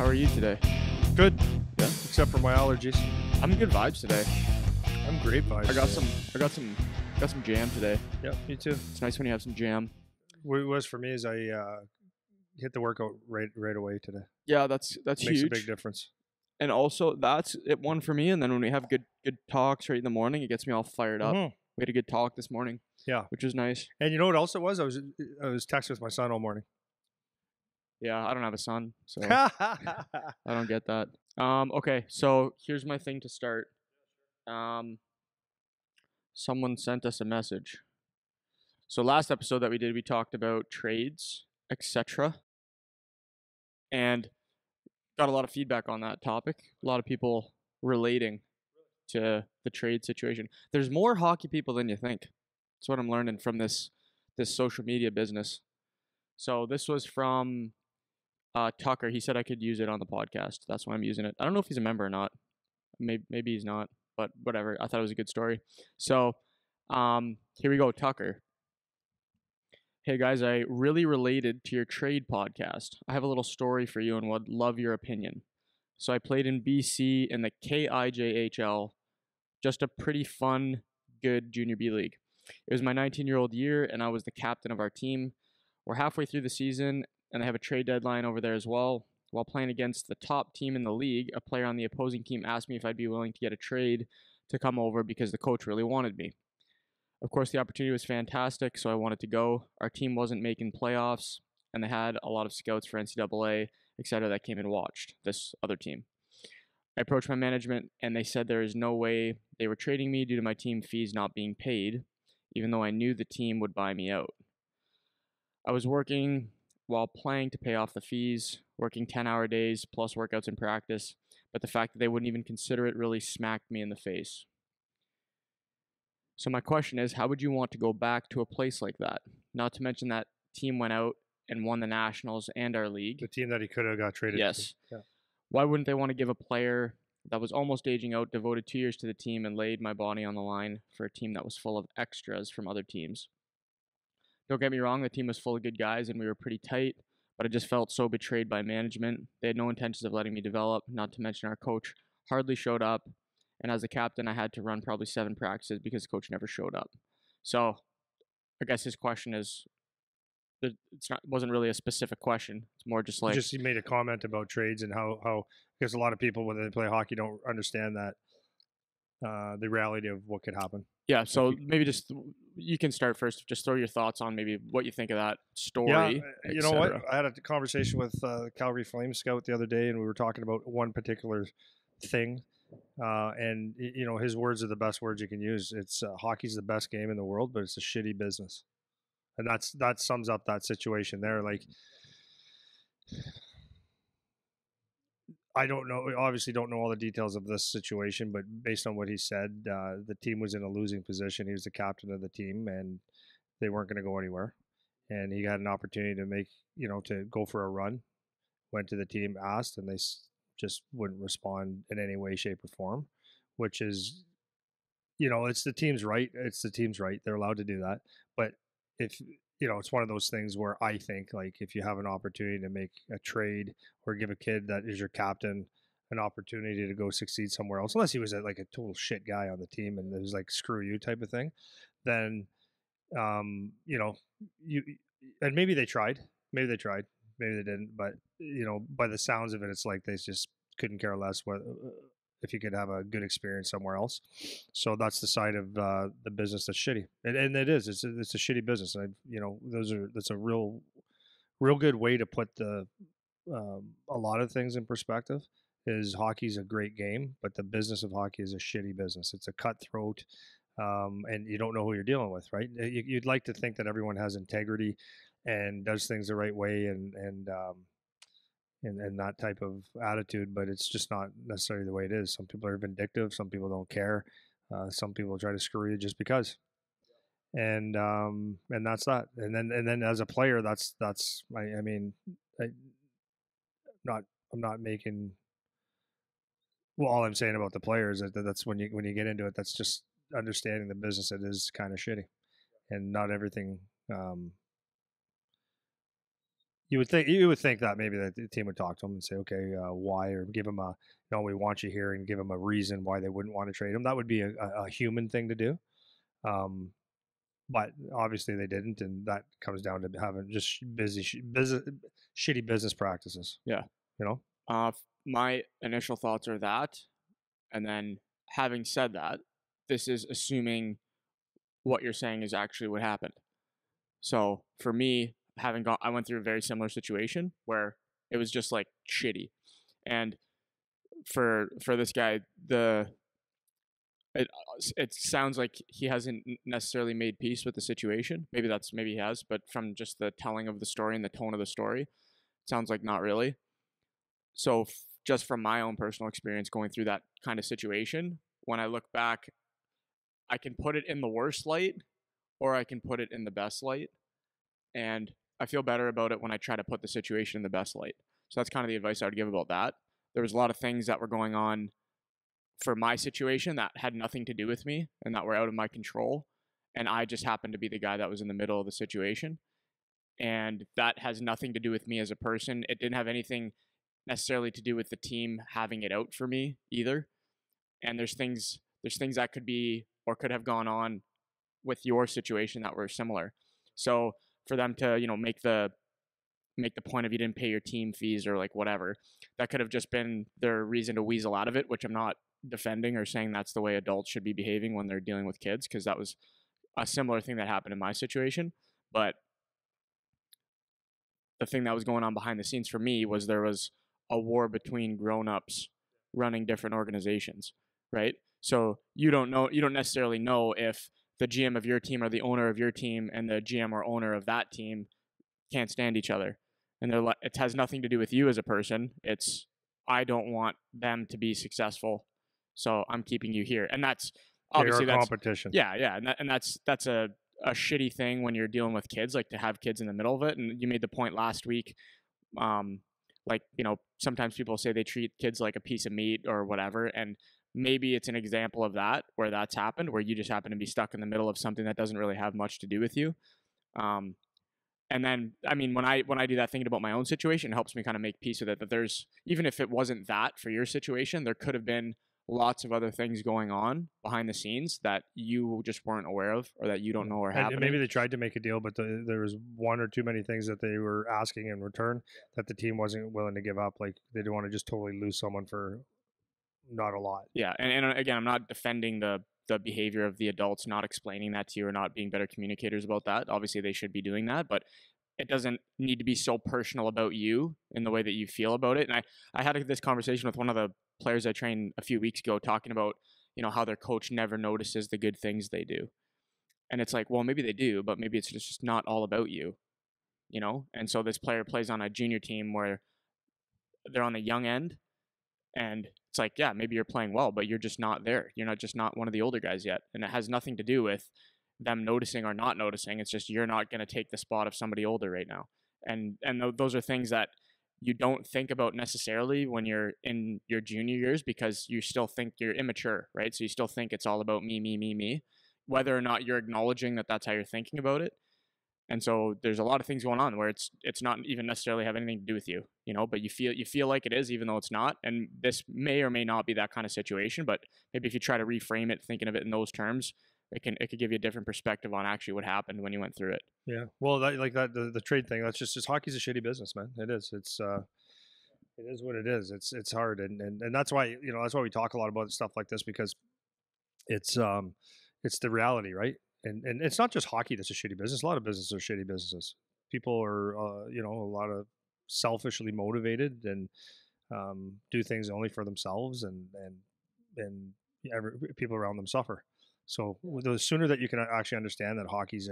are you today? Good. Yeah. Except for my allergies. I'm in good vibes today. I'm great vibes. I got some jam today. Yep, me too. It's nice when you have some jam. What it was for me is I hit the workout right away today. Yeah, that's Makes huge. a big difference. And also that's it one for me. And then when we have good talks right in the morning, it gets me all fired up. Mhm. We had a good talk this morning. Yeah. Which was nice. And you know what else it was? I was texting with my son all morning. Yeah, I don't have a son, so I don't get that. Okay, so here's my thing to start. Someone sent us a message. So last episode that we did, we talked about trades, etc. And got a lot of feedback on that topic. A lot of people relating to the trade situation. There's more hockey people than you think. That's what I'm learning from this social media business. So this was from Tucker. He said I could use it on the podcast. That's why I'm using it. I don't know if he's a member or not. Maybe he's not, but whatever. I thought it was a good story. So here we go, Tucker. Hey guys, I really related to your trade podcast. I have a little story for you and would love your opinion. So I played in BC in the KIJHL, just a pretty fun, good junior B league. It was my 19-year-old year, and I was the captain of our team. We're halfway through the season, and they have a trade deadline over there as well. While playing against the top team in the league, a player on the opposing team asked me if I'd be willing to get a trade to come over because the coach really wanted me. Of course, the opportunity was fantastic, so I wanted to go. Our team wasn't making playoffs, and they had a lot of scouts for NCAA, etc. that came and watched this other team. I approached my management, and they said there is no way they were trading me due to my team fees not being paid, even though I knew the team would buy me out. I was working while playing to pay off the fees, working 10-hour days plus workouts and practice, but the fact that they wouldn't even consider it really smacked me in the face. So my question is, how would you want to go back to a place like that? Not to mention that team went out and won the Nationals and our league. The team that he could have got traded Yes. to. Yeah. Why wouldn't they want to give a player that was almost aging out, devoted 2 years to the team, and laid my body on the line for a team that was full of extras from other teams? Don't get me wrong, the team was full of good guys and we were pretty tight, but I just felt so betrayed by management. They had no intentions of letting me develop, not to mention our coach hardly showed up. And as a captain, I had to run probably 7 practices because coach never showed up. So I guess his question is, wasn't really a specific question. It's more just like... He made a comment about trades and how because a lot of people when they play hockey don't understand that the reality of what could happen. Yeah, so maybe just you can start first. Just throw your thoughts on maybe what you think of that story. Yeah, you know what? I had a conversation with Calgary Flames scout the other day, and we were talking about one particular thing. And you know, his words are the best words you can use. It's hockey's the best game in the world, but it's a shitty business, and that sums up that situation there. Like, I don't know. Obviously, don't know all the details of this situation, but based on what he said, the team was in a losing position. He was the captain of the team, and they weren't going to go anywhere. And he had an opportunity to make, to go for a run. Went to the team, asked, and they just wouldn't respond in any way, shape, or form, which is, it's the team's right. It's the team's right. They're allowed to do that. But if, it's one of those things where I think, like, if you have an opportunity to make a trade or give a kid that is your captain an opportunity to go succeed somewhere else, unless he was like a total shit guy on the team and it was like, screw you type of thing, then, and maybe they tried, maybe they didn't, but by the sounds of it, it's like they just couldn't care less if you could have a good experience somewhere else. So that's the side of the business that's shitty, and it is. It's a shitty business, and that's a real good way to put a lot of things in perspective. Is hockey's a great game, but the business of hockey is a shitty business. It's a cutthroat. And you don't know who you're dealing with, right? You'd like to think that everyone has integrity and does things the right way and that type of attitude, but it's just not necessarily the way it is. Some people are vindictive. Some people don't care. Some people try to screw you just because. And that's that. And then as a player, I'm not making. Well, all I'm saying about the players is that's when you get into it, that's just understanding the business. It is kind of shitty, and not everything. You would think that maybe the team would talk to him and say, okay, why, or give him a, we want you here, and give him a reason why they wouldn't want to trade him. That would be a human thing to do. Um, but obviously they didn't, and that comes down to having just shitty business practices. Yeah. You know. My initial thoughts are that, and then having said that, this is assuming what you're saying is actually what happened. So for me, I went through a very similar situation where it was just like shitty, and for this guy, it sounds like he hasn't necessarily made peace with the situation. Maybe he has, but from just the telling of the story and the tone of the story, it sounds like not really. So just from my own personal experience going through that kind of situation, when I look back, I can put it in the worst light or I can put it in the best light. And I feel better about it when I try to put the situation in the best light. So that's kind of the advice I would give about that. There was a lot of things that were going on for my situation that had nothing to do with me and that were out of my control. And I just happened to be the guy that was in the middle of the situation. And that has nothing to do with me as a person. It didn't have anything necessarily to do with the team having it out for me either. And there's things that could be or could have gone on with your situation that were similar. So for them to, make the point of you didn't pay your team fees or like whatever, that could have just been their reason to weasel out of it, which I'm not defending or saying that's the way adults should be behaving when they're dealing with kids, because that was a similar thing that happened in my situation. But the thing that was going on behind the scenes for me was there was a war between grown-ups running different organizations, right? So you don't necessarily know if the GM of your team or the owner of your team and the GM or owner of that team can't stand each other. And it has nothing to do with you as a person. It's, I don't want them to be successful, so I'm keeping you here. And that's obviously competition. Yeah. And that's a shitty thing when you're dealing with kids, like to have kids in the middle of it. And you made the point last week, like, sometimes people say they treat kids like a piece of meat or whatever. And maybe it's an example of that, where that's happened, where you just happen to be stuck in the middle of something that doesn't really have much to do with you. And then, I mean, when I do that, thinking about my own situation, it helps me kind of make peace with it, that there's, even if it wasn't that for your situation, there could have been lots of other things going on behind the scenes that you just weren't aware of, or that you don't know are happening. And maybe they tried to make a deal, but there was one or too many things that they were asking in return that the team wasn't willing to give up. Like they didn't want to just totally lose someone for not a lot. Yeah, and again, I'm not defending the behavior of the adults not explaining that to you or not being better communicators about that. Obviously, they should be doing that, but it doesn't need to be so personal about you in the way that you feel about it. And I had this conversation with one of the players I trained a few weeks ago, talking about, how their coach never notices the good things they do. And it's like, well, maybe they do, but maybe it's just not all about you, And so this player plays on a junior team where they're on the young end, and it's like, yeah, maybe you're playing well, but you're just not there. You're not one of the older guys yet. And it has nothing to do with them noticing or not noticing. It's just, you're not going to take the spot of somebody older right now. And those are things that you don't think about necessarily when you're in your junior years, because you still think you're immature, right? So you still think it's all about me, whether or not you're acknowledging that that's how you're thinking about it. And so there's a lot of things going on where it's not even necessarily have anything to do with you, but you feel like it is, even though it's not. And this may or may not be that kind of situation, but maybe if you try to reframe it, thinking of it in those terms, it could give you a different perspective on actually what happened when you went through it. Yeah. Well, the trade thing, that's just hockey's a shitty business, man. It is. It is what it is. It's hard. And that's why, that's why we talk a lot about stuff like this, because it's the reality, right? And it's not just hockey that's a shitty business. A lot of businesses are shitty businesses. People are, a lot of selfishly motivated and do things only for themselves, and people around them suffer. So the sooner that you can actually understand that hockey's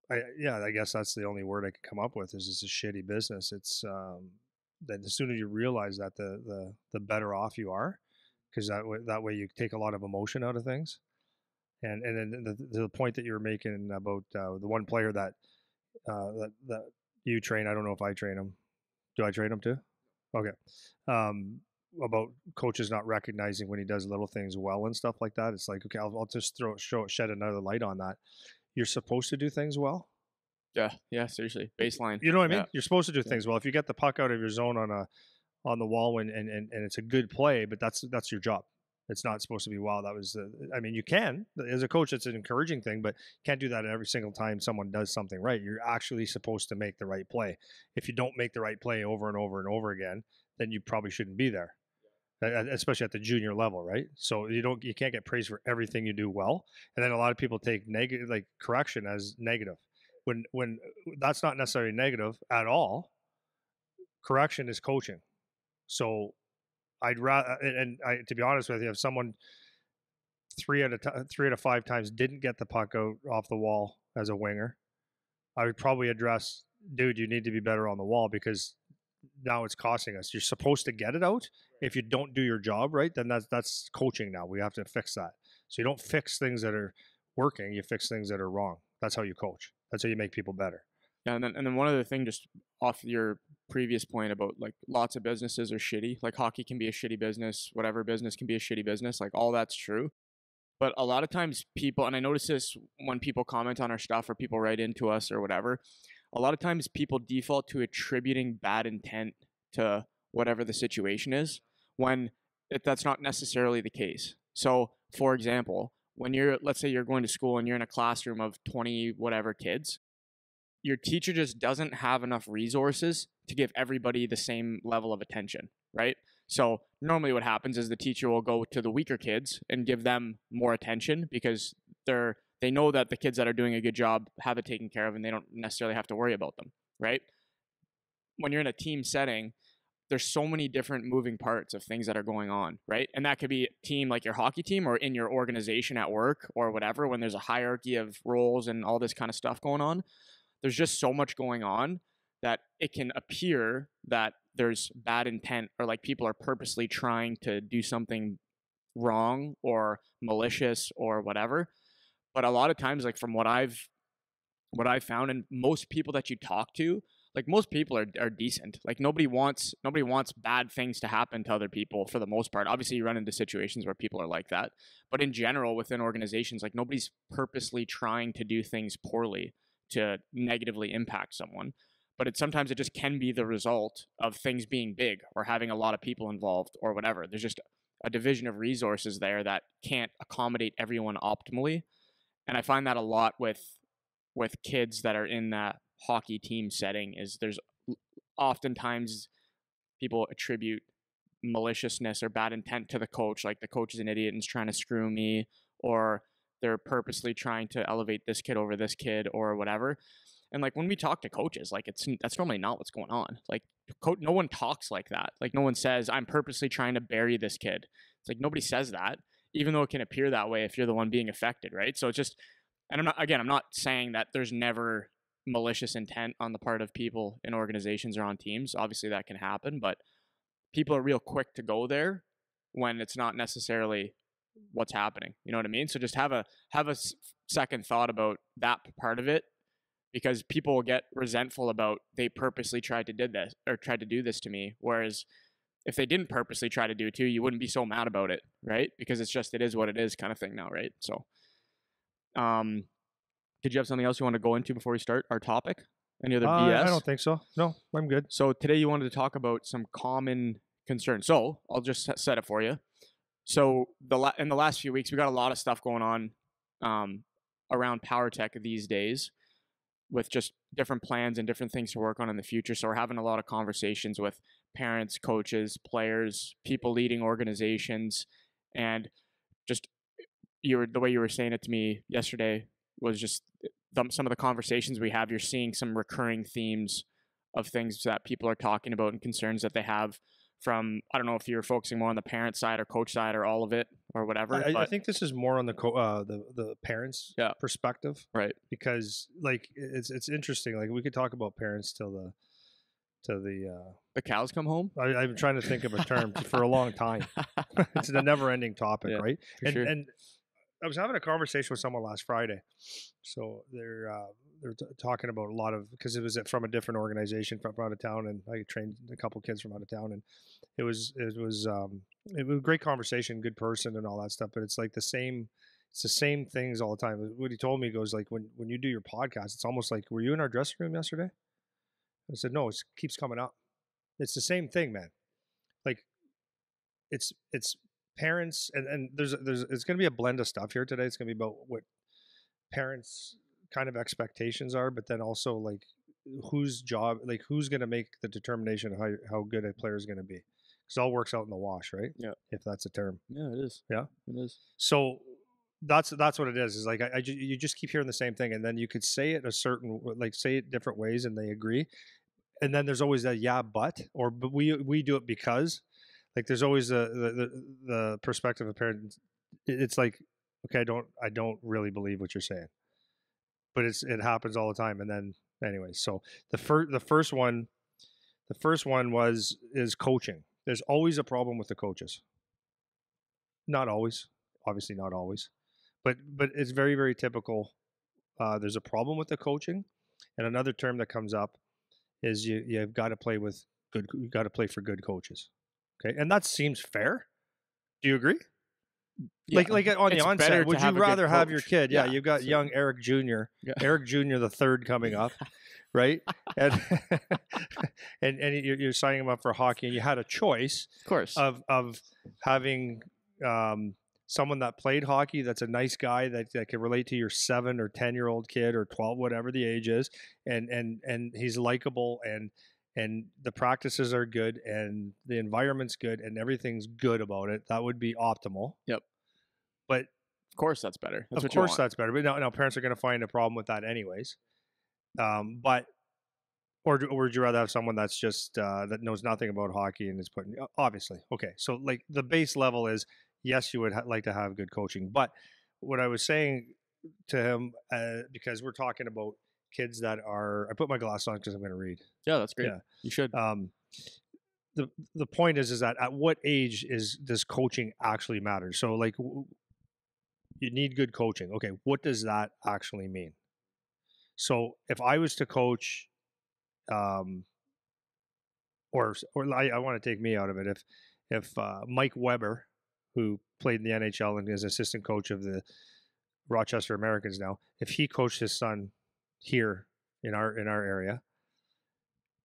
I guess that's the only word I could come up with, is it's a shitty business. It's that the sooner you realize that, the better off you are, because that way you take a lot of emotion out of things. And then the point that you were making about the one player that you train, I don't know if I train him. Do I train him too? Okay. About coaches not recognizing when he does little things well and stuff like that. It's like, okay, I'll just shed another light on that. You're supposed to do things well, Yeah, seriously. Baseline. You know what I Yeah. mean? You're supposed to do Yeah. things well. If you get the puck out of your zone on the wall and it's a good play, but that's your job. It's not supposed to be wow. That was I mean, you can as a coach. It's an encouraging thing, but you can't do that every single time someone does something right. You're actually supposed to make the right play. If you don't make the right play over and over and over again, then you probably shouldn't be there, especially at the junior level, right? So you can't get praised for everything you do well, and then a lot of people take negative like correction as negative, when that's not necessarily negative at all. Correction is coaching. So I'd rather, and I, to be honest with you, if someone three out of five times didn't get the puck out off the wall as a winger, I would probably address, dude, you need to be better on the wall because now it's costing us. You're supposed to get it out. If you don't do your job right, then that's coaching. Now we have to fix that. So you don't fix things that are working. You fix things that are wrong. That's how you coach. That's how you make people better. Yeah, and then one other thing, just off your previous point about like lots of businesses are shitty. Like hockey can be a shitty business, whatever business can be a shitty business. Like all that's true. But a lot of times people, and I notice this when people comment on our stuff or people write into us or whatever, a lot of times people default to attributing bad intent to whatever the situation is when that's not necessarily the case. So, for example, when let's say you're going to school and you're in a classroom of 20 whatever kids, your teacher just doesn't have enough resources to give everybody the same level of attention, right? So normally what happens is the teacher will go to the weaker kids and give them more attention because they know that the kids that are doing a good job have it taken care of and they don't necessarily have to worry about them, right? When you're in a team setting, there's so many different moving parts of things that are going on, right? And that could be a team like your hockey team or in your organization at work or whatever, when there's a hierarchy of roles and all this kind of stuff going on. There's just so much going on that it can appear that there's bad intent or like people are purposely trying to do something wrong or malicious or whatever. But a lot of times, like from what I've found, and most people that you talk to, like most people are decent. Like nobody wants bad things to happen to other people for the most part. Obviously you run into situations where people are like that, but in general within organizations, like nobody's purposely trying to do things poorly to negatively impact someone. But sometimes it just can be the result of things being big or having a lot of people involved or whatever. There's just a division of resources there that can't accommodate everyone optimally. And I find that a lot with kids that are in that hockey team setting is there's oftentimes people attribute maliciousness or bad intent to the coach, like the coach is an idiot and is trying to screw me, or they're purposely trying to elevate this kid over this kid or whatever. And like when we talk to coaches, like that's normally not what's going on. Like no one talks like that. Like no one says I'm purposely trying to bury this kid. It's like nobody says that, even though it can appear that way if you're the one being affected, right? So it's just, and I'm not saying that there's never malicious intent on the part of people in organizations or on teams. Obviously that can happen, but people are real quick to go there when it's not necessarily what's happening. You know what I mean? So just have a second thought about that part of it, because people will get resentful about they purposely tried to do this to me, whereas if they didn't purposely try to do it to you, you wouldn't be so mad about it, right? Because it is what it is kind of thing now, right? So did you have something else you want to go into before we start our topic? Any other BS? I don't think so. No, I'm good. So today you wanted to talk about some common concerns. So I'll just set it for you. So in the last few weeks, we got a lot of stuff going on around PowerTech these days, with just different plans and different things to work on in the future. So we're having a lot of conversations with parents, coaches, players, people leading organizations, and just the way you were saying it to me yesterday was just some of the conversations we have. You're seeing some recurring themes of things that people are talking about and concerns that they have from, I don't know if you're focusing more on the parent side or coach side or all of it or whatever. I think this is more on the parents' perspective, right? Because like it's interesting. Like we could talk about parents till the cows come home. I'm trying to think of a term for a long time. It's a never-ending topic, right? And I was having a conversation with someone last Friday. So they're talking about a lot of, because it was from a different organization from out of town, and I trained a couple kids from out of town, and it was a great conversation, good person, and all that stuff. But it's like the same It's the same things all the time. What he told me, he goes like, when you do your podcast, it's almost like, were you in our dressing room yesterday? I said, no, it keeps coming up. It's the same thing, man. Like it's parents, and there's it's going to be a blend of stuff here today. It's going to be about what parents kind of expectations are, but then also like whose job, like who's going to make the determination of how good a player is going to be, because it all works out in the wash, right? Yeah. If that's a term. Yeah, it is. Yeah, it is. So that's what it is. Is like you just keep hearing the same thing, and then you could say it a certain, like say it different ways, and they agree, and then there's always that but we do it because, like there's always the perspective of parents. It's like, okay, I don't really believe what you're saying, but it happens all the time. And then anyway, so the first one is coaching. There's always a problem with the coaches. Not always, obviously not always, but it's very, very typical. There's a problem with the coaching, and another term that comes up is you've got to play with good. You got to play for good coaches. Okay, and that seems fair. Do you agree? Yeah. Like on the onset, would you rather have your kid? Yeah, you've got young Eric Jr. Yeah. Eric Jr. the third coming up, right? And and you're signing him up for hockey, and you had a choice, of course, of having someone that played hockey, that's a nice guy that can relate to your 7 or 10-year-old kid or 12, whatever the age is, and he's likable, and the practices are good, and the environment's good, and everything's good about it. That would be optimal. Yep. But of course that's better. That's of course that's better. But now parents are going to find a problem with that anyways. But or would you rather have someone that's just that knows nothing about hockey and is putting, obviously, okay. So like the base level is, yes, you would like to have good coaching. But what I was saying to him, because we're talking about kids that are, I put my glasses on because I'm going to read. Yeah, that's great. Yeah. You should. The point is that at what age does coaching actually matter? So like you need good coaching. Okay, what does that actually mean? So if I was to coach, or I want to take me out of it. If Mike Weber, who played in the NHL and is assistant coach of the Rochester Americans now, if he coached his son here in our area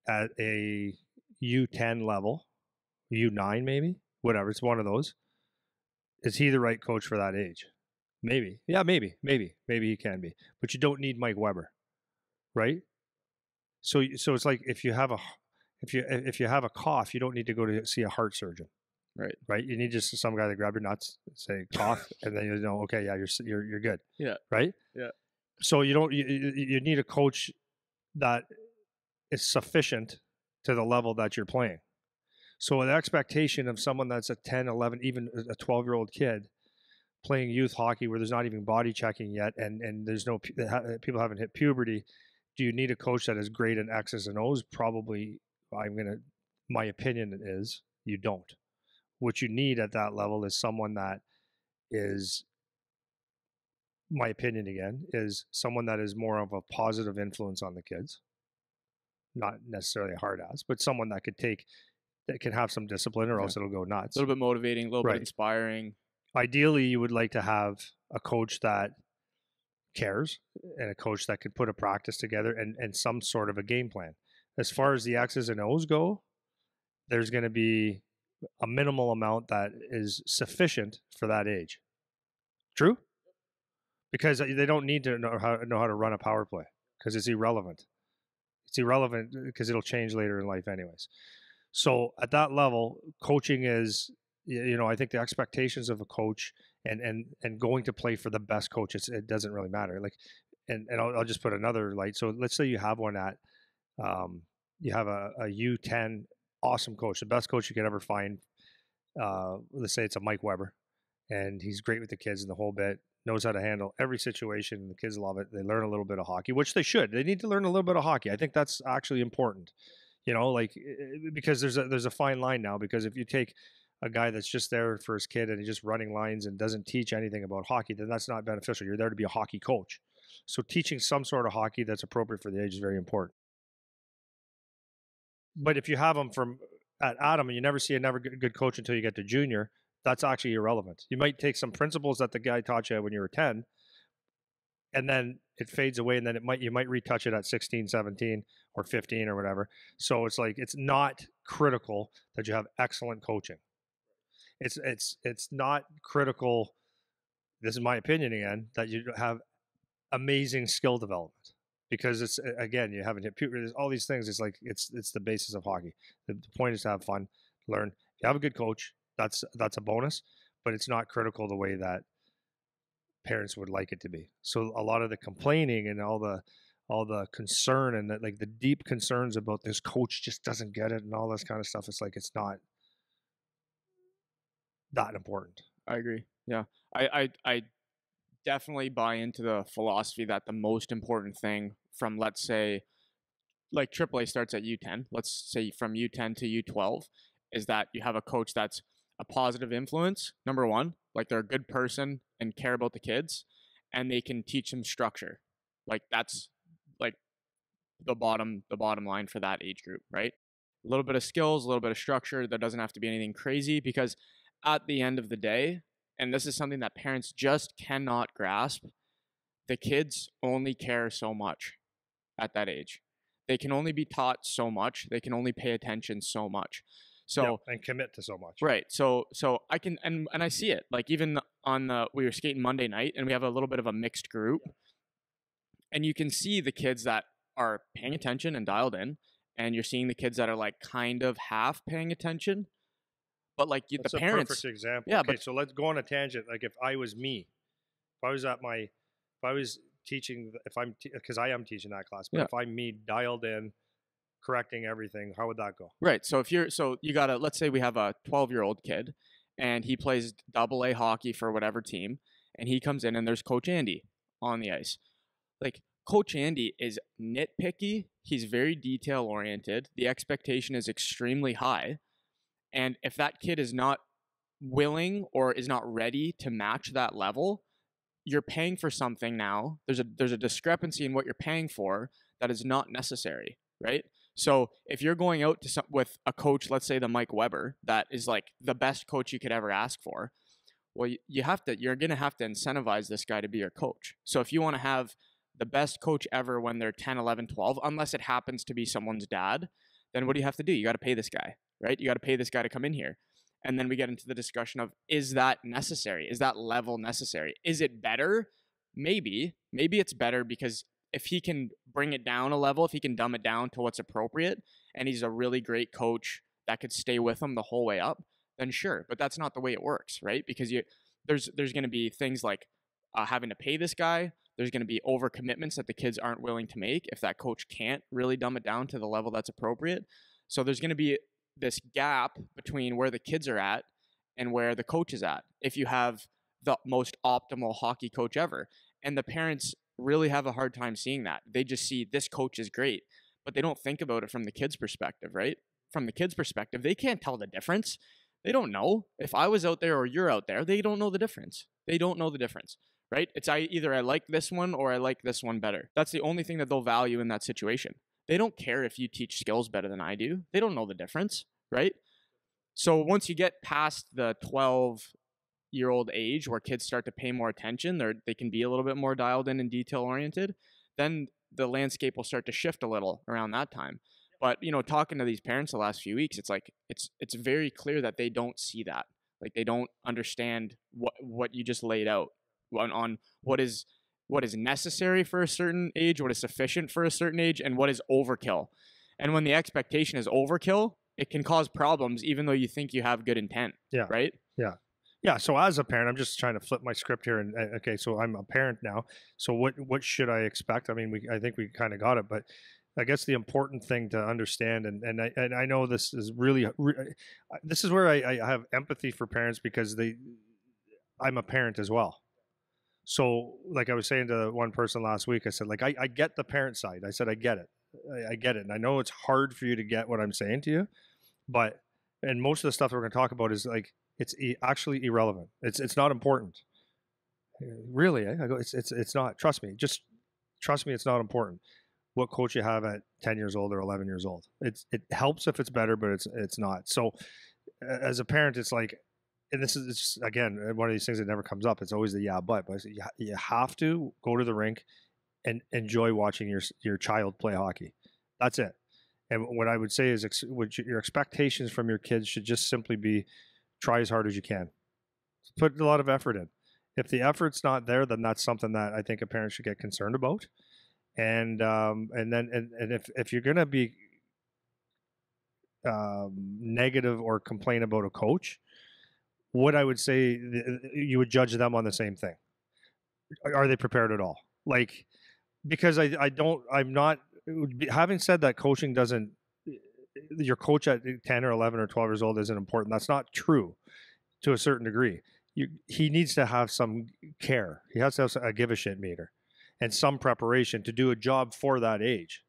at a U10 level, U9 maybe, whatever, it's one of those, is he the right coach for that age? Maybe. Yeah, maybe he can be. But you don't need Mike Weber, right? So it's like if you have a cough, you don't need to go to see a heart surgeon. Right. You need just some guy to grab your nuts, say cough, and then you know, okay, yeah, you're good. Yeah. Right. Yeah. So you need a coach that is sufficient to the level that you're playing. So the expectation of someone that's a 10, 11, even a 12-year-old kid playing youth hockey where there's not even body checking yet, and there's no people haven't hit puberty. Do you need a coach that is great in X's and O's? Probably. My opinion is you don't. What you need at that level is someone that is, my opinion again, is someone that is more of a positive influence on the kids. Not necessarily a hard ass, but someone that can have some discipline, or else it'll go nuts. A little bit motivating, a little bit inspiring. Ideally, you would like to have a coach that cares, and a coach that could put a practice together and some sort of a game plan. As far as the X's and O's go, there's going to be a minimal amount that is sufficient for that age. True? Because they don't need to know how to run a power play, because it's irrelevant. It's irrelevant because it'll change later in life anyways. So at that level, coaching is, I think the expectations of a coach and going to play for the best coach, it doesn't really matter. Like, and I'll just put another light. So let's say you have one at, you have a U10 awesome coach, the best coach you could ever find. Let's say it's a Mike Weber, and he's great with the kids and the whole bit, knows how to handle every situation. The kids love it. They learn a little bit of hockey, which they should. They need to learn a little bit of hockey. I think that's actually important, because there's a fine line now, because if you take a guy that's just there for his kid and he's just running lines and doesn't teach anything about hockey, then that's not beneficial. You're there to be a hockey coach. So teaching some sort of hockey that's appropriate for the age is very important. But if you have them at Adam and you never see a good coach until you get to junior, that's actually irrelevant. You might take some principles that the guy taught you when you were 10, and then it fades away, and then you might retouch it at 16, 17, or 15 or whatever. So it's like, it's not critical that you have excellent coaching. It's not critical, this is my opinion again, that you have amazing skill development, because it's, again, you haven't hit puberty, there's all these things. It's like, it's the basis of hockey. The point is to have fun, learn. If you have a good coach, that's a bonus, but it's not critical the way that parents would like it to be. So a lot of the complaining and all the concern, and that, like, the deep concerns about this coach just doesn't get it and all this kind of stuff, it's like, it's not that important. I agree. Yeah. I definitely buy into the philosophy that the most important thing from, let's say, like AAA starts at U10, let's say from U10 to U12, is that you have a coach that's a positive influence, number one, like they're a good person and care about the kids, and they can teach them structure. Like that's like the bottom line for that age group, right? A little bit of skills, a little bit of structure. There doesn't have to be anything crazy, because at the end of the day, and this is something that parents just cannot grasp, the kids only care so much at that age. They can only be taught so much. They can only pay attention so much. So Yep, and commit to so much. right. So I can, and I see it. Like even on we were skating Monday night, and we have a little bit of a mixed group, and you can see the kids that are paying attention and dialed in, and you're seeing the kids that are like kind of half paying attention, but like That's the a parents. perfect example. Yeah, okay, but so let's go on a tangent. Like, if I was me, if I was teaching, because I am teaching that class, but Yeah. if I'm me, dialed in, correcting everything, how would that go? right. So you gotta, let's say we have a 12-year-old kid, and he plays AA hockey for whatever team, and he comes in and there's Coach Andy on the ice. Like Coach Andy is nitpicky. He's very detail oriented. The expectation is extremely high. And if that kid is not willing or is not ready to match that level, you're paying for something now. There's a discrepancy in what you're paying for that is not necessary, right? So if you're going out to with a coach, let's say the Mike Weber, that is like the best coach you could ever ask for, well, you're going to have to incentivize this guy to be your coach. So if you want to have the best coach ever when they're 10, 11, 12, unless it happens to be someone's dad, then what do you have to do? You got to pay this guy, right? You got to pay this guy to come in here. And then we get into the discussion of, is that necessary? Is that level necessary? Is it better? Maybe it's better, because if he can bring it down a level, if he can dumb it down to what's appropriate, and he's a really great coach that could stay with him the whole way up, then sure. But that's not the way it works, right? Because there's going to be things like having to pay this guy. There's going to be overcommitments that the kids aren't willing to make if that coach can't really dumb it down to the level that's appropriate. So there's going to be this gap between where the kids are at and where the coach is at, if you have the most optimal hockey coach ever. And the parents really have a hard time seeing that. They just see this coach is great, but they don't think about it from the kids' perspective, right? From the kids' perspective, they can't tell the difference. They don't know. If I was out there or you're out there, they don't know the difference. They don't know the difference, right? It's either I like this one or I like this one better. That's the only thing that they'll value in that situation. They don't care if you teach skills better than I do. They don't know the difference, right? So once you get past the 12-year-old age where kids start to pay more attention, they can be a little bit more dialed in and detail oriented, then the landscape will start to shift a little around that time. But, talking to these parents the last few weeks, it's like it's very clear that they don't see that. Like they don't understand what you just laid out on what is necessary for a certain age, what is sufficient for a certain age, and what is overkill. And when the expectation is overkill, it can cause problems even though you think you have good intent. Yeah. Right? Yeah. So as a parent, I'm just trying to flip my script here. And okay, so I'm a parent now. So what should I expect? I mean, I think we kind of got it, but I guess the important thing to understand, and I know this is really, this is where I have empathy for parents, because I'm a parent as well. So like I was saying to one person last week, I said, like, I get the parent side. I said, I get it. I get it. And I know it's hard for you to get what I'm saying to you, and most of the stuff that we're going to talk about is like, it's actually irrelevant. It's not important. Really, I go, it's not. Trust me. Just trust me. It's not important what coach you have at 10 years old or 11 years old. It helps if it's better, but it's not. So as a parent, it's like, and this is just, again, one of these things that never comes up. It's always the yeah, but you have to go to the rink and enjoy watching your child play hockey. That's it. And what I would say is your expectations from your kids should just simply be try as hard as you can. Put a lot of effort in. If the effort's not there, then that's something that I think a parent should get concerned about. And if you're going to be negative or complain about a coach, what I would say, you would judge them on the same thing. Are they prepared at all? Like, because I'm not, having said that coaching doesn't, your coach at 10 or 11 or 12 years old isn't important. That's not true to a certain degree. He needs to have some care. He has to have a give a shit meter and some preparation to do a job for that age.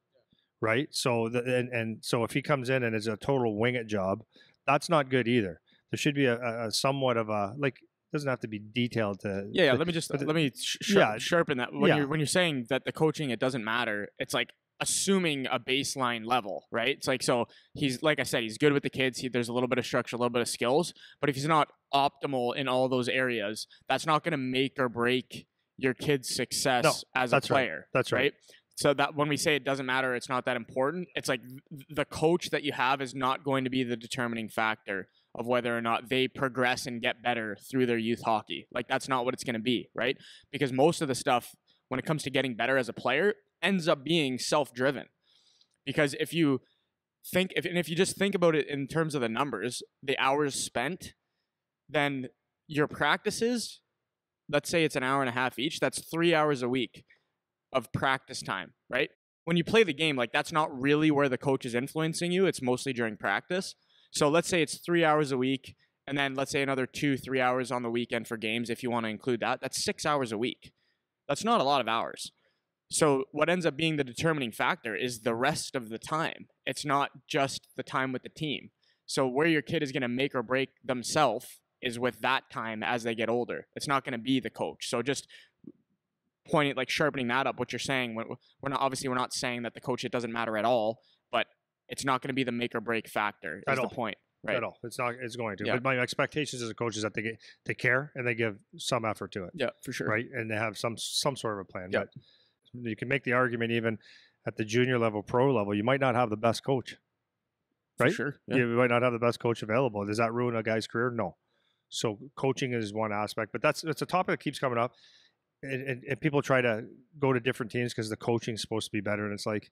Right. So, so if he comes in and it's a total wing it job, that's not good either. There should be a somewhat of a, like, doesn't have to be detailed to. Yeah. Let me sharpen that. When you're saying that the coaching, it doesn't matter. It's like assuming a baseline level, right? It's like, so he's, like I said, he's good with the kids. There's a little bit of structure, a little bit of skills, but if he's not optimal in all those areas, that's not going to make or break your kid's success as a player. Right. That's right. So that when we say it doesn't matter, it's not that important. It's like the coach that you have is not going to be the determining factor of whether or not they progress and get better through their youth hockey. Like, that's not what it's going to be, right? Because most of the stuff, when it comes to getting better as a player, ends up being self-driven. Because if you just think about it in terms of the numbers, the hours spent, then your practices, let's say it's an hour and a half each, that's 3 hours a week of practice time, right? When you play the game, like, that's not really where the coach is influencing you. It's mostly during practice. So let's say it's 3 hours a week, and then let's say another 2-3 hours on the weekend for games, if you want to include that. That's 6 hours a week. That's not a lot of hours. So what ends up being the determining factor is the rest of the time. It's not just the time with the team. So where your kid is going to make or break themselves is with that time as they get older. It's not going to be the coach. So just pointing, like, sharpening that up, what you're saying, we're not saying that the coach, it doesn't matter at all, but it's not going to be the make or break factor is the point, right? At all. It's going to. Yeah. But my expectations as a coach is that they care and they give some effort to it. Yeah, for sure. Right. And they have some sort of a plan. Yeah. But you can make the argument even at the junior level, pro level, you might not have the best coach. Right. For sure. Yeah. You might not have the best coach available. Does that ruin a guy's career? No. So coaching is one aspect, but that's a topic that keeps coming up. And people try to go to different teams because the coaching is supposed to be better, and it's like,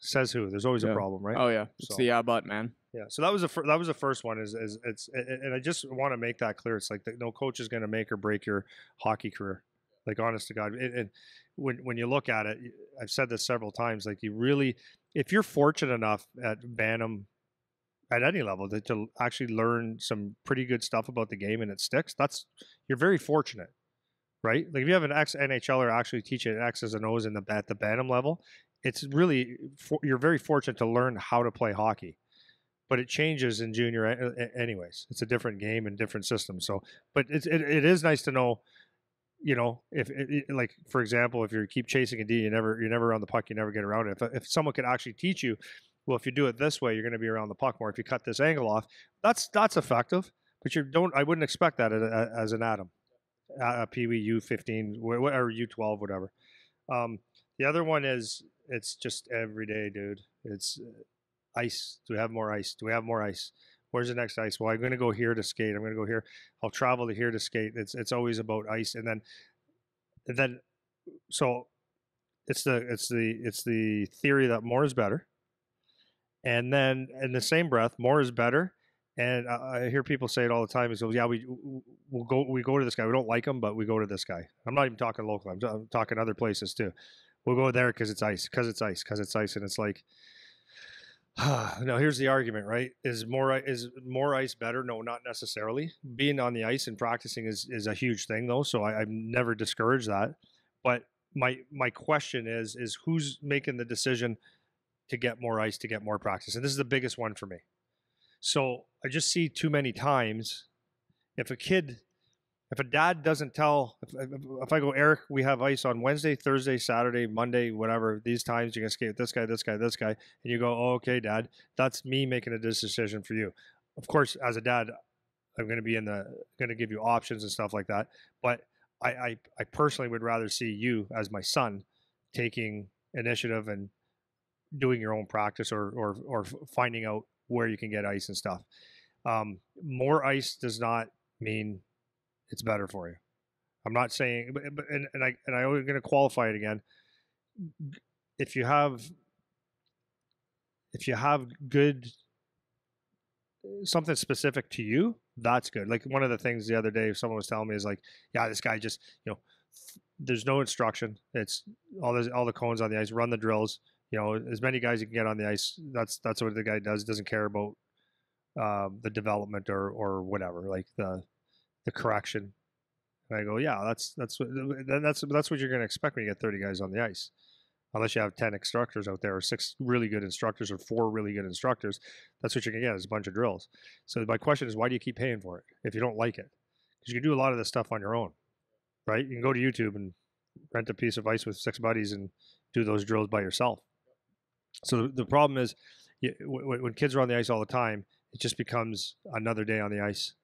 says who? There's always a problem, right? Oh yeah, it's the but, man. Yeah. So that was the first one. Is it's, and I just want to make that clear. It's like no coach is going to make or break your hockey career. Like, honest to God, and when you look at it, I've said this several times. Like, you really, if you're fortunate enough at Bantam, at any level, to actually learn some pretty good stuff about the game and it sticks, you're very fortunate. Right? Like, if you have an ex-NHLer actually teaching X's and O's at the Bantam level, it's really, you're very fortunate to learn how to play hockey. But it changes in junior anyways. It's a different game and different system. So, but it is nice to know, if like, for example, if you keep chasing a D, you're never around the puck, you never get around it. If someone could actually teach you, well, if you do it this way, you're going to be around the puck more. If you cut this angle off, that's effective. But I wouldn't expect that as an Adam. Pee Wee U15, or U12, whatever. The other one is, it's just every day, dude. It's ice. Do we have more ice? Do we have more ice? Where's the next ice? Well, I'm going to go here to skate. I'm going to go here. I'll travel to here to skate. It's always about ice, and then so it's the theory that more is better, and then in the same breath, more is better. And I hear people say it all the time. He goes, "Yeah, we go to this guy. We don't like him, but we go to this guy." I'm not even talking local. I'm talking other places too. We'll go there because it's ice, because it's ice, because it's ice, and it's like, now here's the argument, right? Is more ice better? No, not necessarily. Being on the ice and practicing is a huge thing, though. So I'm never discouraged that. But my question is who's making the decision to get more ice, to get more practice? And this is the biggest one for me. So I just see too many times, if a dad doesn't tell, if I go, Eric, we have ice on Wednesday, Thursday, Saturday, Monday, whatever, these times you're going to skate with this guy, this guy, this guy. And you go, oh, okay, Dad, that's me making a decision for you. Of course, as a dad, I'm going to be going to give you options and stuff like that. But I personally would rather see you as my son taking initiative and doing your own practice or finding out where you can get ice and stuff. More ice does not mean it's better for you. I'm not saying, I'm going to qualify it again. If you have good something specific to you, that's good. Like one of the things the other day someone was telling me is like, yeah, this guy just, there's no instruction. It's all the cones on the ice, run the drills, as many guys you can get on the ice. That's what the guy does. Doesn't care about the development or whatever, like the correction. And I go, yeah, that's what you're going to expect when you get 30 guys on the ice. Unless you have 10 instructors out there, or 6 really good instructors, or 4 really good instructors, that's what you're going to get is a bunch of drills. So my question is, why do you keep paying for it if you don't like it? Because you can do a lot of this stuff on your own, right? You can go to YouTube and rent a piece of ice with 6 buddies and do those drills by yourself. So the problem is, when kids are on the ice all the time, it just becomes another day on the ice.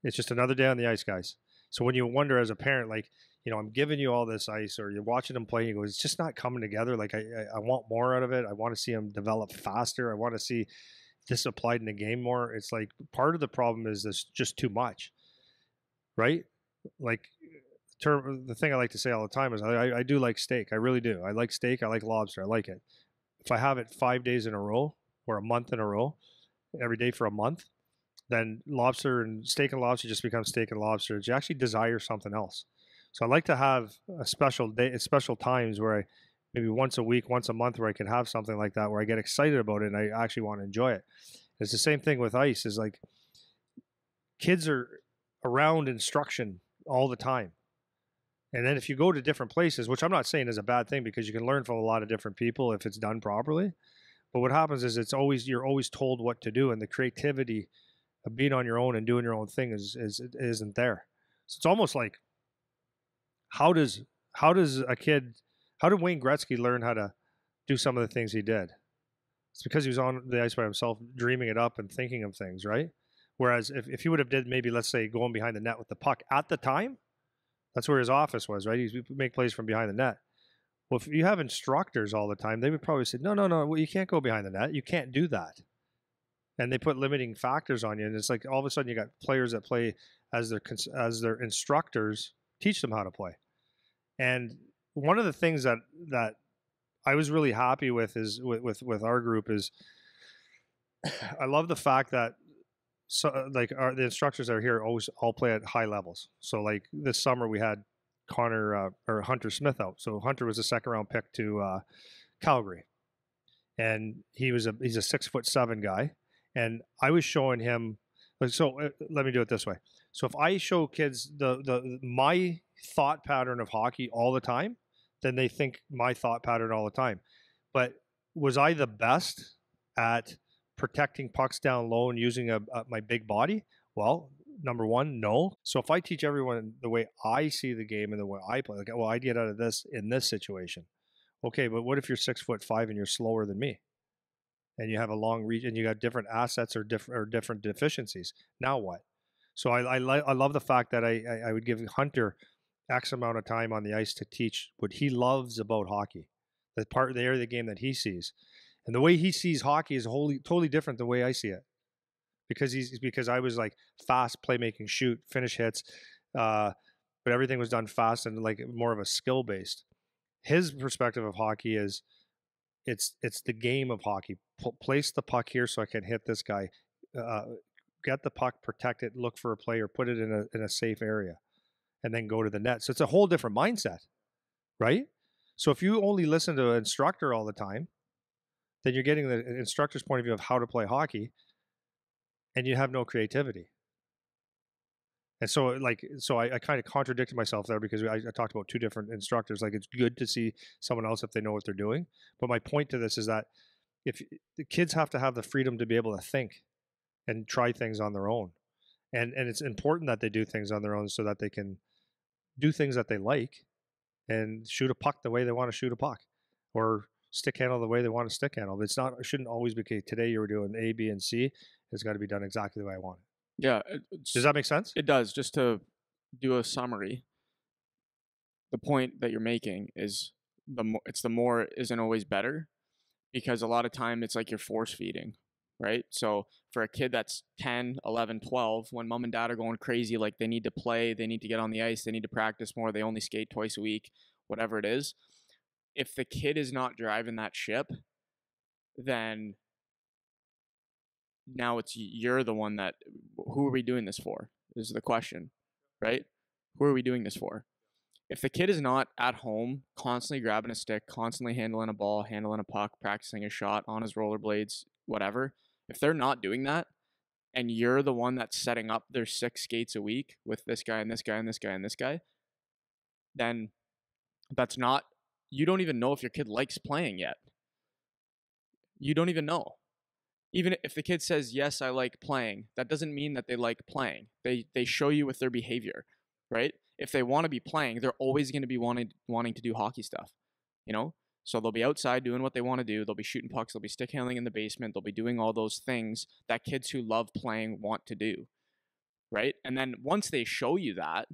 It's just another day on the ice, guys. So when you wonder as a parent, like, I'm giving you all this ice, or you're watching them play, you go, it's just not coming together. Like I want more out of it. I want to see them develop faster. I want to see this applied in the game more. It's like part of the problem is there's just too much, right? Like the thing I like to say all the time is I do like steak. I really do. I like steak. I like lobster. I like it. If I have it 5 days in a row or a month in a row, every day for a month, then steak and lobster just becomes steak and lobster. You actually desire something else. So I like to have a special day, special times where I maybe once a week, once a month, where I can have something like that, where I get excited about it and I actually want to enjoy it. It's the same thing with ice. Is like kids are around instruction all the time. And then if you go to different places, which I'm not saying is a bad thing because you can learn from a lot of different people if it's done properly. But what happens is you're always told what to do, and the creativity of being on your own and doing your own thing isn't there. So it's almost like how did Wayne Gretzky learn how to do some of the things he did? It's because he was on the ice by himself, dreaming it up and thinking of things, right? Whereas if he would have did maybe, let's say, going behind the net with the puck at the time, that's where his office was, right? He'd make plays from behind the net. Well, if you have instructors all the time, they would probably say, no, well, you can't go behind the net. You can't do that. And they put limiting factors on you. And it's like all of a sudden you got players that play as their instructors teach them how to play. And one of the things that I was really happy with is with our group is I love the fact that the instructors that are here always all play at high levels. So like this summer we had Hunter Smith out. So Hunter was a 2nd round pick to Calgary, and he's a 6'7" guy. And I was showing him. So let me do it this way. So if I show kids my thought pattern of hockey all the time, then they think my thought pattern all the time. But was I the best at protecting pucks down low and using my big body? Well, number one, no. So if I teach everyone the way I see the game and the way I play, like, well, I get out of this in this situation. Okay, but what if you're 6'5" and you're slower than me? And you have a long reach and you got different assets or different deficiencies. Now what? So I love the fact that I would give Hunter X amount of time on the ice to teach what he loves about hockey, the area of the game that he sees. And the way he sees hockey is totally different than the way I see it. Because I was like fast playmaking, shoot, finish hits, but everything was done fast and like more of a skill based. His perspective of hockey is it's the game of hockey. Place the puck here so I can hit this guy. Get the puck, protect it, look for a player, put it in a safe area, and then go to the net. So it's a whole different mindset, right? So if you only listen to an instructor all the time, then you're getting the instructor's point of view of how to play hockey, and you have no creativity. And so I kind of contradicted myself there because I talked about 2 different instructors. Like it's good to see someone else if they know what they're doing. But my point to this is that if the kids have to have the freedom to be able to think and try things on their own. And it's important that they do things on their own so that they can do things that they like and shoot a puck the way they want to shoot a puck or stick handle the way they want to stick handle. It shouldn't always be, okay, today you were doing A, B, and C. It's got to be done exactly the way I want it. Yeah, Does that make sense? it does. Just to do a summary, the point that you're making is the more isn't always better, because a lot of time it's like you're force feeding, right? So for a kid that's 10, 11, 12, when mom and dad are going crazy, like they need to play, they need to get on the ice, they need to practice more, they only skate twice a week, whatever it is. If the kid is not driving that ship, then now it's you're the one that, who are we doing this for? Is the question, right? Who are we doing this for? If the kid is not at home, constantly grabbing a stick, constantly handling a ball, handling a puck, practicing a shot on his rollerblades, whatever, if they're not doing that, and you're the one that's setting up their 6 skates a week with this guy and this guy and this guy and this guy, then that's not, you don't even know if your kid likes playing yet. You don't even know. Even if the kid says, yes, I like playing, that doesn't mean that they like playing. They show you with their behavior, right? If they want to be playing, they're always going to be wanting to do hockey stuff, you know? So they'll be outside doing what they want to do. They'll be shooting pucks. They'll be stick handling in the basement. They'll be doing all those things that kids who love playing want to do, right? And then once they show you that,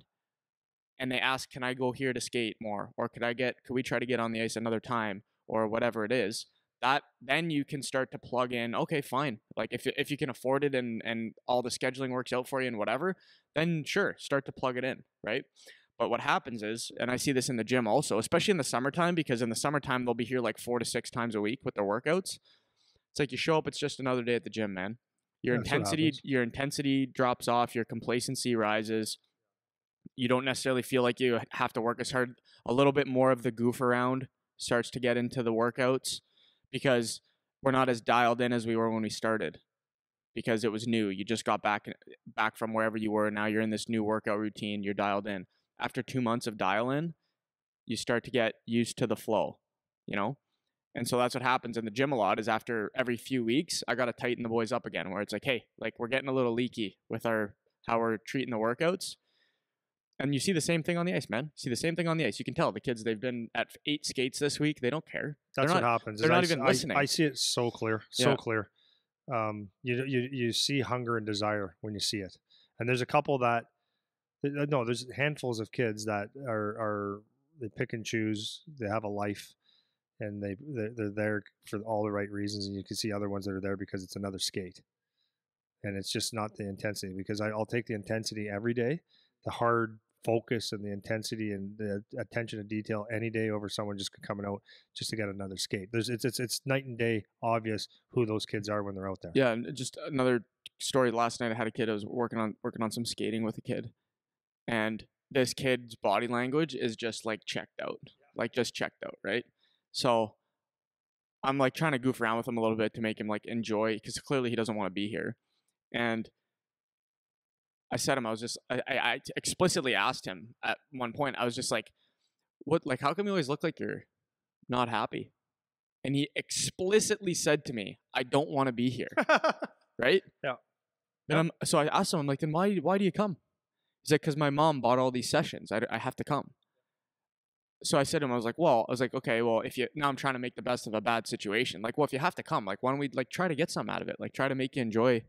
and they ask, can I go here to skate more? Or could we try to get on the ice another time? Or whatever it is, that then you can start to plug in, okay, fine. Like if you can afford it and all the scheduling works out for you and whatever, then sure, start to plug it in, right? But what happens is, and I see this in the gym also, especially in the summertime, because in the summertime they'll be here like 4 to 6 times a week with their workouts. It's like you show up, it's just another day at the gym, man. Your intensity drops off, your complacency rises. You don't necessarily feel like you have to work as hard. A little bit more of the goof around starts to get into the workouts, because we're not as dialed in as we were when we started, because it was new. You just got back from wherever you were. Now you're in this new workout routine. You're dialed in. After 2 months of dial in, you start to get used to the flow, you know? And so that's what happens in the gym a lot, is after every few weeks, I got to tighten the boys up again, where it's like, hey, like we're getting a little leaky with how we're treating the workouts. And you see the same thing on the ice, man. See the same thing on the ice. You can tell the kids, they've been at 8 skates this week. They don't care. That's what happens. They're not even listening. I see it so clear, so clear. You see hunger and desire when you see it. And there's a couple that, no, there's handfuls of kids that are they pick and choose. They have a life, and they're there for all the right reasons. And you can see other ones that are there because it's another skate, and it's just not the intensity. Because I'll take the intensity every day, the hard focus and the intensity and the attention to detail any day over someone just coming out just to get another skate. It's night and day obvious who those kids are when they're out there. Yeah, and just another story. Last night I had a kid. I was working on some skating with a kid, and this kid's body language is just like checked out, right? So I'm like trying to goof around with him a little bit to make him like enjoy, because clearly he doesn't want to be here. And I said him, I explicitly asked him at one point, I was just like, what, like, how come you always look like you're not happy? And he explicitly said to me, I don't want to be here. Right? Yeah. And so I asked him, I'm like, then why do you come? He's like, because my mom bought all these sessions. I have to come. So I said to him, I was like, okay, well, now I'm trying to make the best of a bad situation. Like, well, if you have to come, like, why don't we like try to get some out of it? Like, try to make you enjoy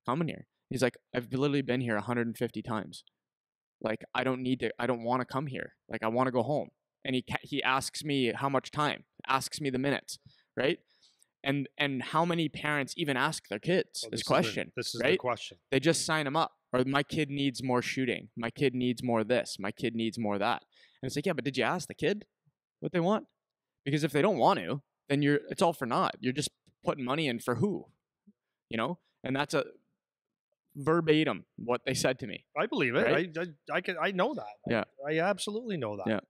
coming here. He's like, I've literally been here 150 times. Like, I don't want to come here. Like, I want to go home. And he asks me how much time, asks me the minutes, right? And how many parents even ask their kids this question? This is right? the question. They just sign them up. Or my kid needs more shooting. My kid needs more this. My kid needs more that. And it's like, yeah, but did you ask the kid what they want? Because if they don't want to, then it's all for naught. You're just putting money in for who? You know? And that's a verbatim what they said to me. I believe it. Right? I know that. Yeah. I absolutely know that. Yeah.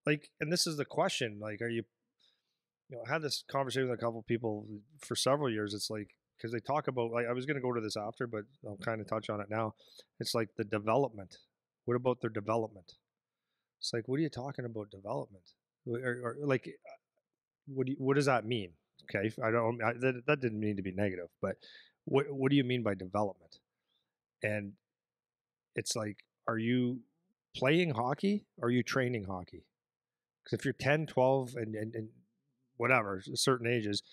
Like, and this is the question. Like, are you I had this conversation with a couple of people for several years. It's like, because they talk about, like, I was going to go to this after, but I'll kind of touch on it now. It's like the development. What about their development? It's like, what are you talking about development? Or like, what does that mean? Okay, that didn't mean to be negative, but what do you mean by development? And it's like, are you playing hockey? Or are you training hockey? Because if you're 10, 12, and whatever, certain ages,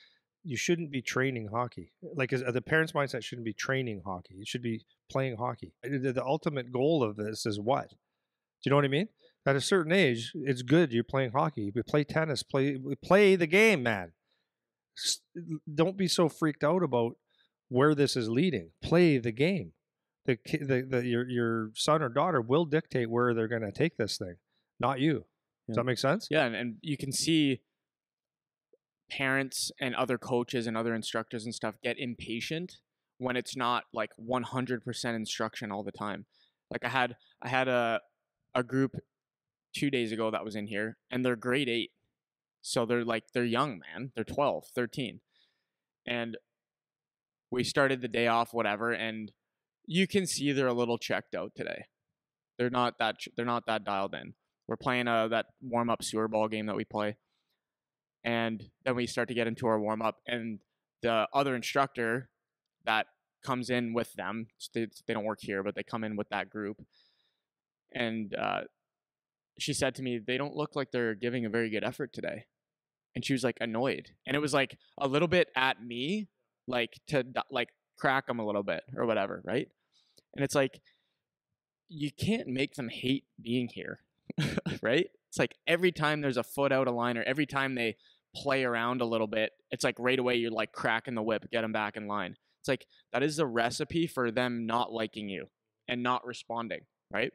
you shouldn't be training hockey. Like the parents' mindset shouldn't be training hockey. It should be playing hockey. The ultimate goal of this is what? Do you know what I mean? At a certain age, it's good you're playing hockey. You play tennis, play the game, man. Don't be so freaked out about where this is leading. Play the game. Your son or daughter will dictate where they're going to take this thing, not you. Does that make sense? Yeah, and you can see parents and other coaches and other instructors and stuff get impatient when it's not like 100% instruction all the time. Like I had a group 2 days ago that was in here, and they're grade 8. So they're young, man. They're 12, 13. And we started the day off whatever, and you can see they're a little checked out today. They're not that dialed in. We're playing that warm-up sewer ball game that we play. And then we start to get into our warm-up, and the other instructor that comes in with them, they don't work here, but they come in with that group. And she said to me, they don't look like they're giving a very good effort today. And she was like annoyed. And it was like a little bit at me, like to like crack them a little bit or whatever, right? And it's like, you can't make them hate being here, right? It's like every time there's a foot out of line or every time they play around a little bit, it's like right away you're like cracking the whip, get them back in line. It's like that is the recipe for them not liking you and not responding, right?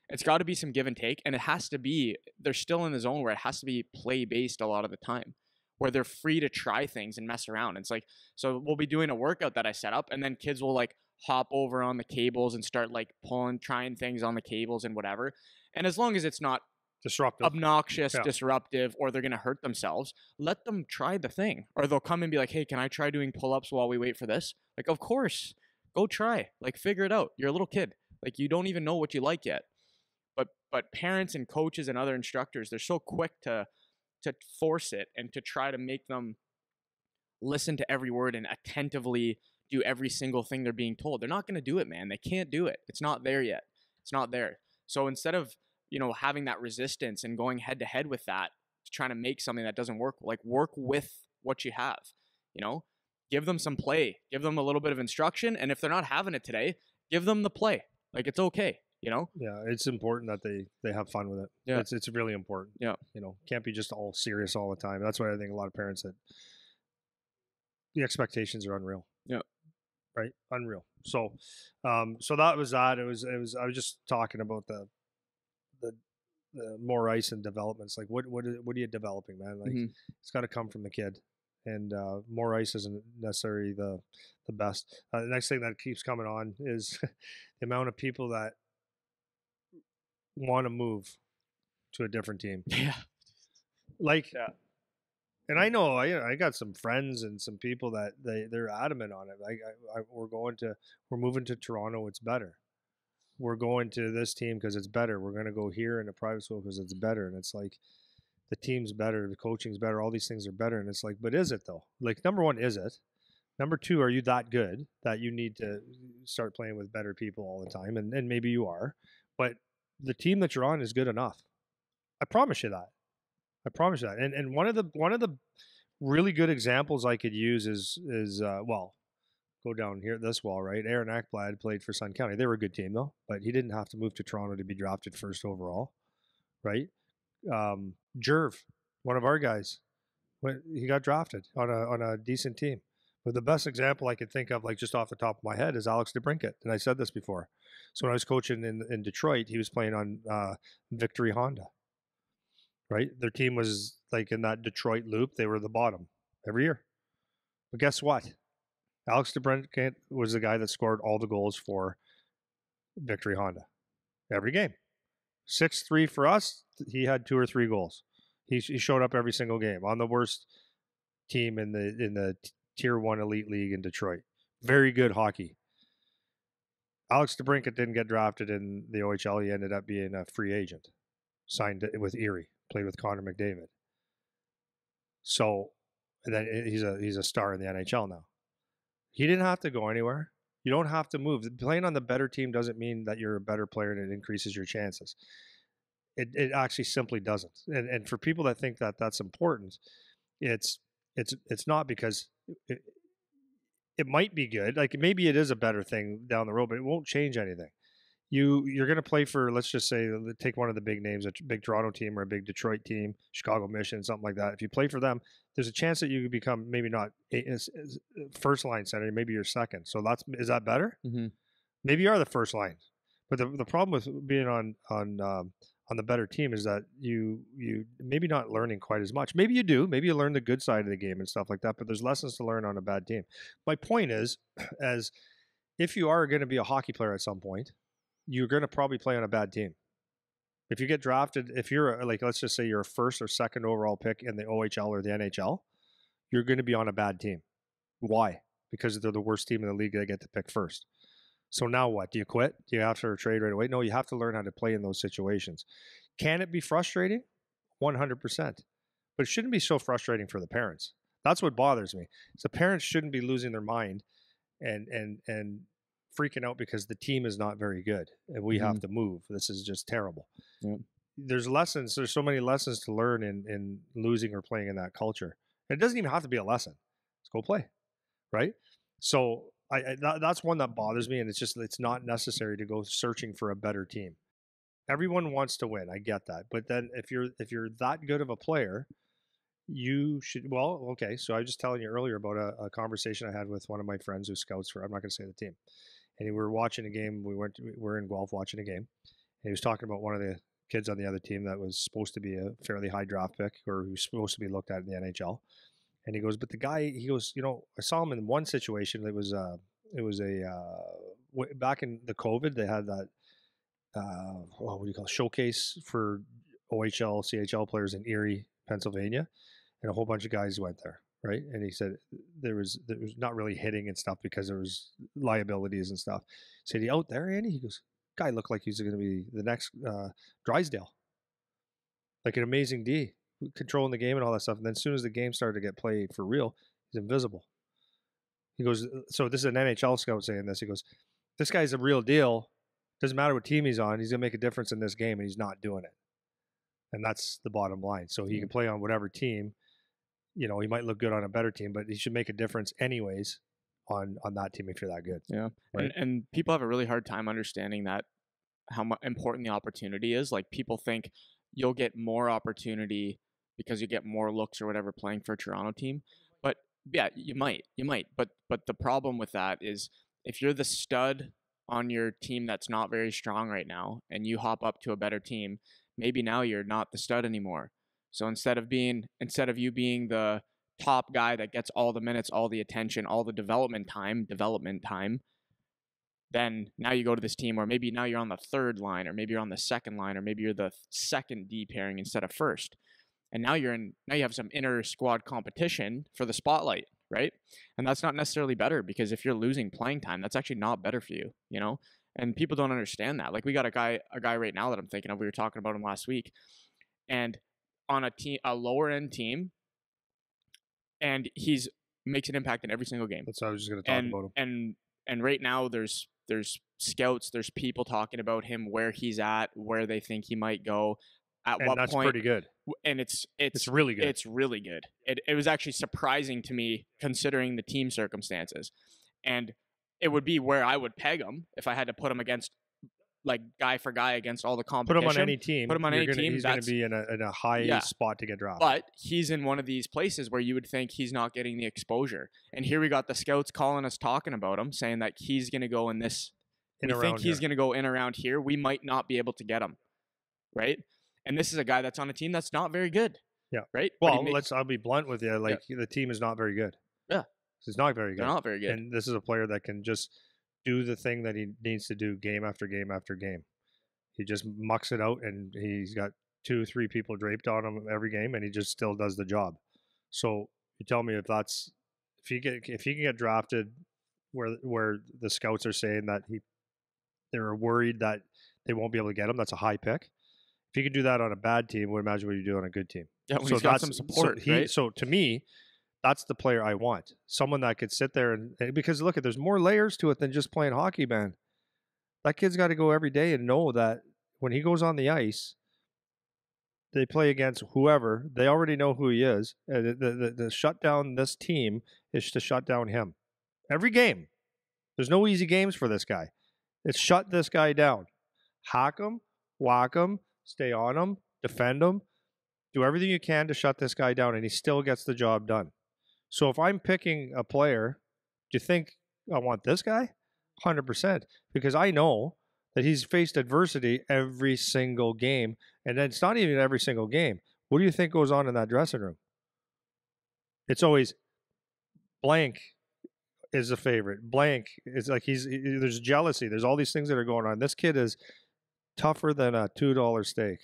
It's got to be some give and take, and it has to be, they're still in the zone where it has to be play-based a lot of the time, where they're free to try things and mess around. It's like, so we'll be doing a workout that I set up, and then kids will like hop over on the cables and start like trying things on the cables and whatever. And as long as it's not disruptive, obnoxious, disruptive, or they're going to hurt themselves, let them try the thing. Or they'll come and be like, hey, can I try doing pull-ups while we wait for this? Like, of course, go try, like figure it out. You're a little kid. Like, you don't even know what you like yet. But parents and coaches and other instructors, they're so quick to force it and to try to make them listen to every word and attentively do every single thing they're being told. They're not going to do it, man. They can't do it. It's not there yet. It's not there. So instead of, having that resistance and going head to head with that, trying to make something that doesn't work, like work with what you have, give them some play, give them a little bit of instruction. And if they're not having it today, give them the play. Like, it's okay. Yeah, it's important that they have fun with it. Yeah, it's really important. Yeah, can't be just all serious all the time. That's why I think a lot of parents that the expectations are unreal. Yeah, right, unreal. So that was that. It was I was just talking about the more ice and developments. Like what are you developing, man? Like it's got to come from the kid. And more ice isn't necessarily the best. The next thing that keeps coming on is the amount of people that want to move to a different team. Yeah. Like, yeah. And I know I got some friends and some people that they're adamant on it. We're moving to Toronto. It's better. We're going to this team because it's better. We're going to go here in a private school because it's better. And it's like, the team's better, the coaching's better, all these things are better. And it's like, but is it though? Like, number one, is it? Number two, are you that good that you need to start playing with better people all the time? And maybe you are, but the team that you're on is good enough. I promise you that. I promise you that. And one of the really good examples I could use is go down here this wall, right? Aaron Ekblad played for Sun County. They were a good team though, but he didn't have to move to Toronto to be drafted first overall, right? Jerv, one of our guys, he got drafted on a decent team. But the best example I could think of, like just off the top of my head, is Alex DeBrincat. And I said this before. So when I was coaching in Detroit, he was playing on Victory Honda, right? Their team was like in that Detroit loop. They were the bottom every year. But guess what? Alex DeBrincat was the guy that scored all the goals for Victory Honda every game. 6-3 for us. He had 2 or 3 goals. He showed up every single game on the worst team in the Tier 1 Elite League in Detroit. Very good hockey. Alex DeBrincat didn't get drafted in the OHL. He ended up being a free agent. Signed with Erie. Played with Connor McDavid. So, and then he's a star in the NHL now. He didn't have to go anywhere. You don't have to move. Playing on the better team doesn't mean that you're a better player and it increases your chances. It actually simply doesn't. And for people that think that that's important, it's it's not because it, it might be good. Like maybe it is a better thing down the road, but it won't change anything. You're going to play for, let's just say, take one of the big names, a big Toronto team or a big Detroit team, Chicago Mission, something like that. If you play for them, there's a chance that you could become maybe not first line center, maybe you're second. So is that better? Mm-hmm. Maybe you are the first line. But the problem with being on the better team is that you maybe not learning quite as much. Maybe you do. Maybe you learn the good side of the game and stuff like that. But there's lessons to learn on a bad team. My point is, as if you are going to be a hockey player at some point, you're going to probably play on a bad team. If you get drafted, if you're like, let's just say you're a first or second overall pick in the OHL or the NHL, you're going to be on a bad team. Why? Because they're the worst team in the league. They get to pick first. So now what? Do you quit? Do you have to trade right away? No, you have to learn how to play in those situations. Can it be frustrating? 100%. But it shouldn't be so frustrating for the parents. That's what bothers me. The parents shouldn't be losing their mind and freaking out because the team is not very good and we have to move. This is just terrible. Yep. There's so many lessons to learn in losing or playing in that culture. And it doesn't even have to be a lesson. Let's go play, right? So that's one that bothers me, and it's not necessary to go searching for a better team. Everyone wants to win. I get that. But then if you're that good of a player, you should, well, okay. So I was just telling you earlier about a conversation I had with one of my friends who scouts for, I'm not going to say the team. And we were watching a game. We were in Guelph watching a game. And he was talking about one of the kids on the other team that was supposed to be a fairly high draft pick, or who's supposed to be looked at in the NHL. And he goes, but the guy, he goes, I saw him in one situation. It was back in the COVID, they had that, what do you call it, showcase for OHL, CHL players in Erie, Pennsylvania. And a whole bunch of guys went there, right? And he said there was not really hitting and stuff because there was liabilities and stuff. He said, "You out there, Andy?" He goes, "Guy looked like he's going to be the next Drysdale, like an amazing D, controlling the game and all that stuff." And then as soon as the game started to get played for real, he's invisible. He goes, so this is an NHL scout saying this. He goes, "This guy's a real deal. Doesn't matter what team he's on. He's going to make a difference in this game, and he's not doing it." And that's the bottom line. So he can play on whatever team. He might look good on a better team, but he should make a difference anyways on that team if you're that good. Yeah. Right? And people have a really hard time understanding that how important the opportunity is. Like, people think you'll get more opportunity because you get more looks or whatever playing for a Toronto team. But yeah, you might. But the problem with that is if you're the stud on your team that's not very strong right now and you hop up to a better team, maybe now you're not the stud anymore. So instead of you being the top guy that gets all the minutes, all the attention, all the development time, then now you go to this team, or maybe now you're on the third line, or maybe you're on the second line, or maybe you're the second D pairing instead of first. And now you have some inter squad competition for the spotlight, right? And that's not necessarily better, because if you're losing playing time, that's actually not better for you, And people don't understand that. Like, we got a guy right now that I'm thinking of. We were talking about him last week, and on a lower end team, and he's makes an impact in every single game. That's what I was just going to talk about him. And right now there's scouts, there's people talking about him, where he's at, where they think he might go, at what that's point. Pretty good. And it's really good. It's really good. It was actually surprising to me considering the team circumstances, and it would be where I would peg him if I had to put him against, like, guy for guy against all the competition. Put him on any team. He's going to be in a high spot to get drafted. But he's in one of these places where you would think he's not getting the exposure. And here we got the scouts calling us, talking about him, saying that he's going to go in this. We think he's going to go in around here. We might not be able to get him, right? And this is a guy that's on a team that's not very good. Yeah. Right? Well, I'll be blunt with you. Like, the team is not very good. Yeah. It's not very good. They're not very good. And this is a player that can just do the thing that he needs to do game after game after game. He just mucks it out, and he's got 2-3 people draped on him every game, and he just still does the job. So you tell me if he can get drafted where the scouts are saying that they're worried that they won't be able to get him. That's a high pick. If he could do that on a bad team, would imagine what you do on a good team. Yeah, when he's got some support. Right? So to me, that's the player I want. Someone that could sit there and because look, there's more layers to it than just playing hockey, man. That kid's got to go every day and know that when he goes on the ice, they play against whoever, they already know who he is. The shut down this team is to shut down him. Every game. There's no easy games for this guy. It's shut this guy down. Hack him, whack him, stay on him, defend him. Do everything you can to shut this guy down, and he still gets the job done. So if I'm picking a player, do you think I want this guy? 100%. Because I know that he's faced adversity every single game. And then it's not even every single game. What do you think goes on in that dressing room? It's always blank is a favorite. Blank is like there's jealousy. There's all these things that are going on. This kid is tougher than a $2 steak.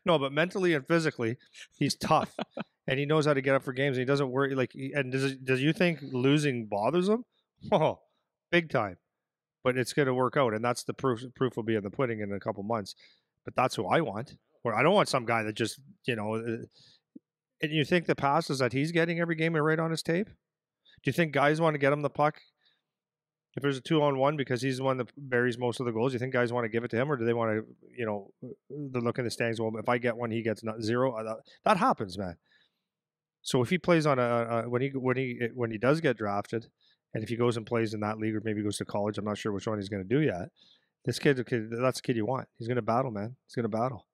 No, but mentally and physically, he's tough. And he knows how to get up for games. And he doesn't worry. And does you think losing bothers him? Oh, big time. But it's going to work out, and that's the proof. Proof will be in the pudding in a couple months. But that's who I want. Or I don't want some guy that just And you think the passes that he's getting every game are right on his tape? Do you think guys want to get him the puck if there's a 2-on-1 because he's the one that buries most of the goals? Do you think guys want to give it to him, or do they want to, they look in the stands? Well, if I get one, he gets zero. That happens, man. So if he plays on when he does get drafted, and if he goes and plays in that league, or maybe goes to college, I'm not sure which one he's going to do yet. That's the kid you want. He's going to battle, man. He's going to battle.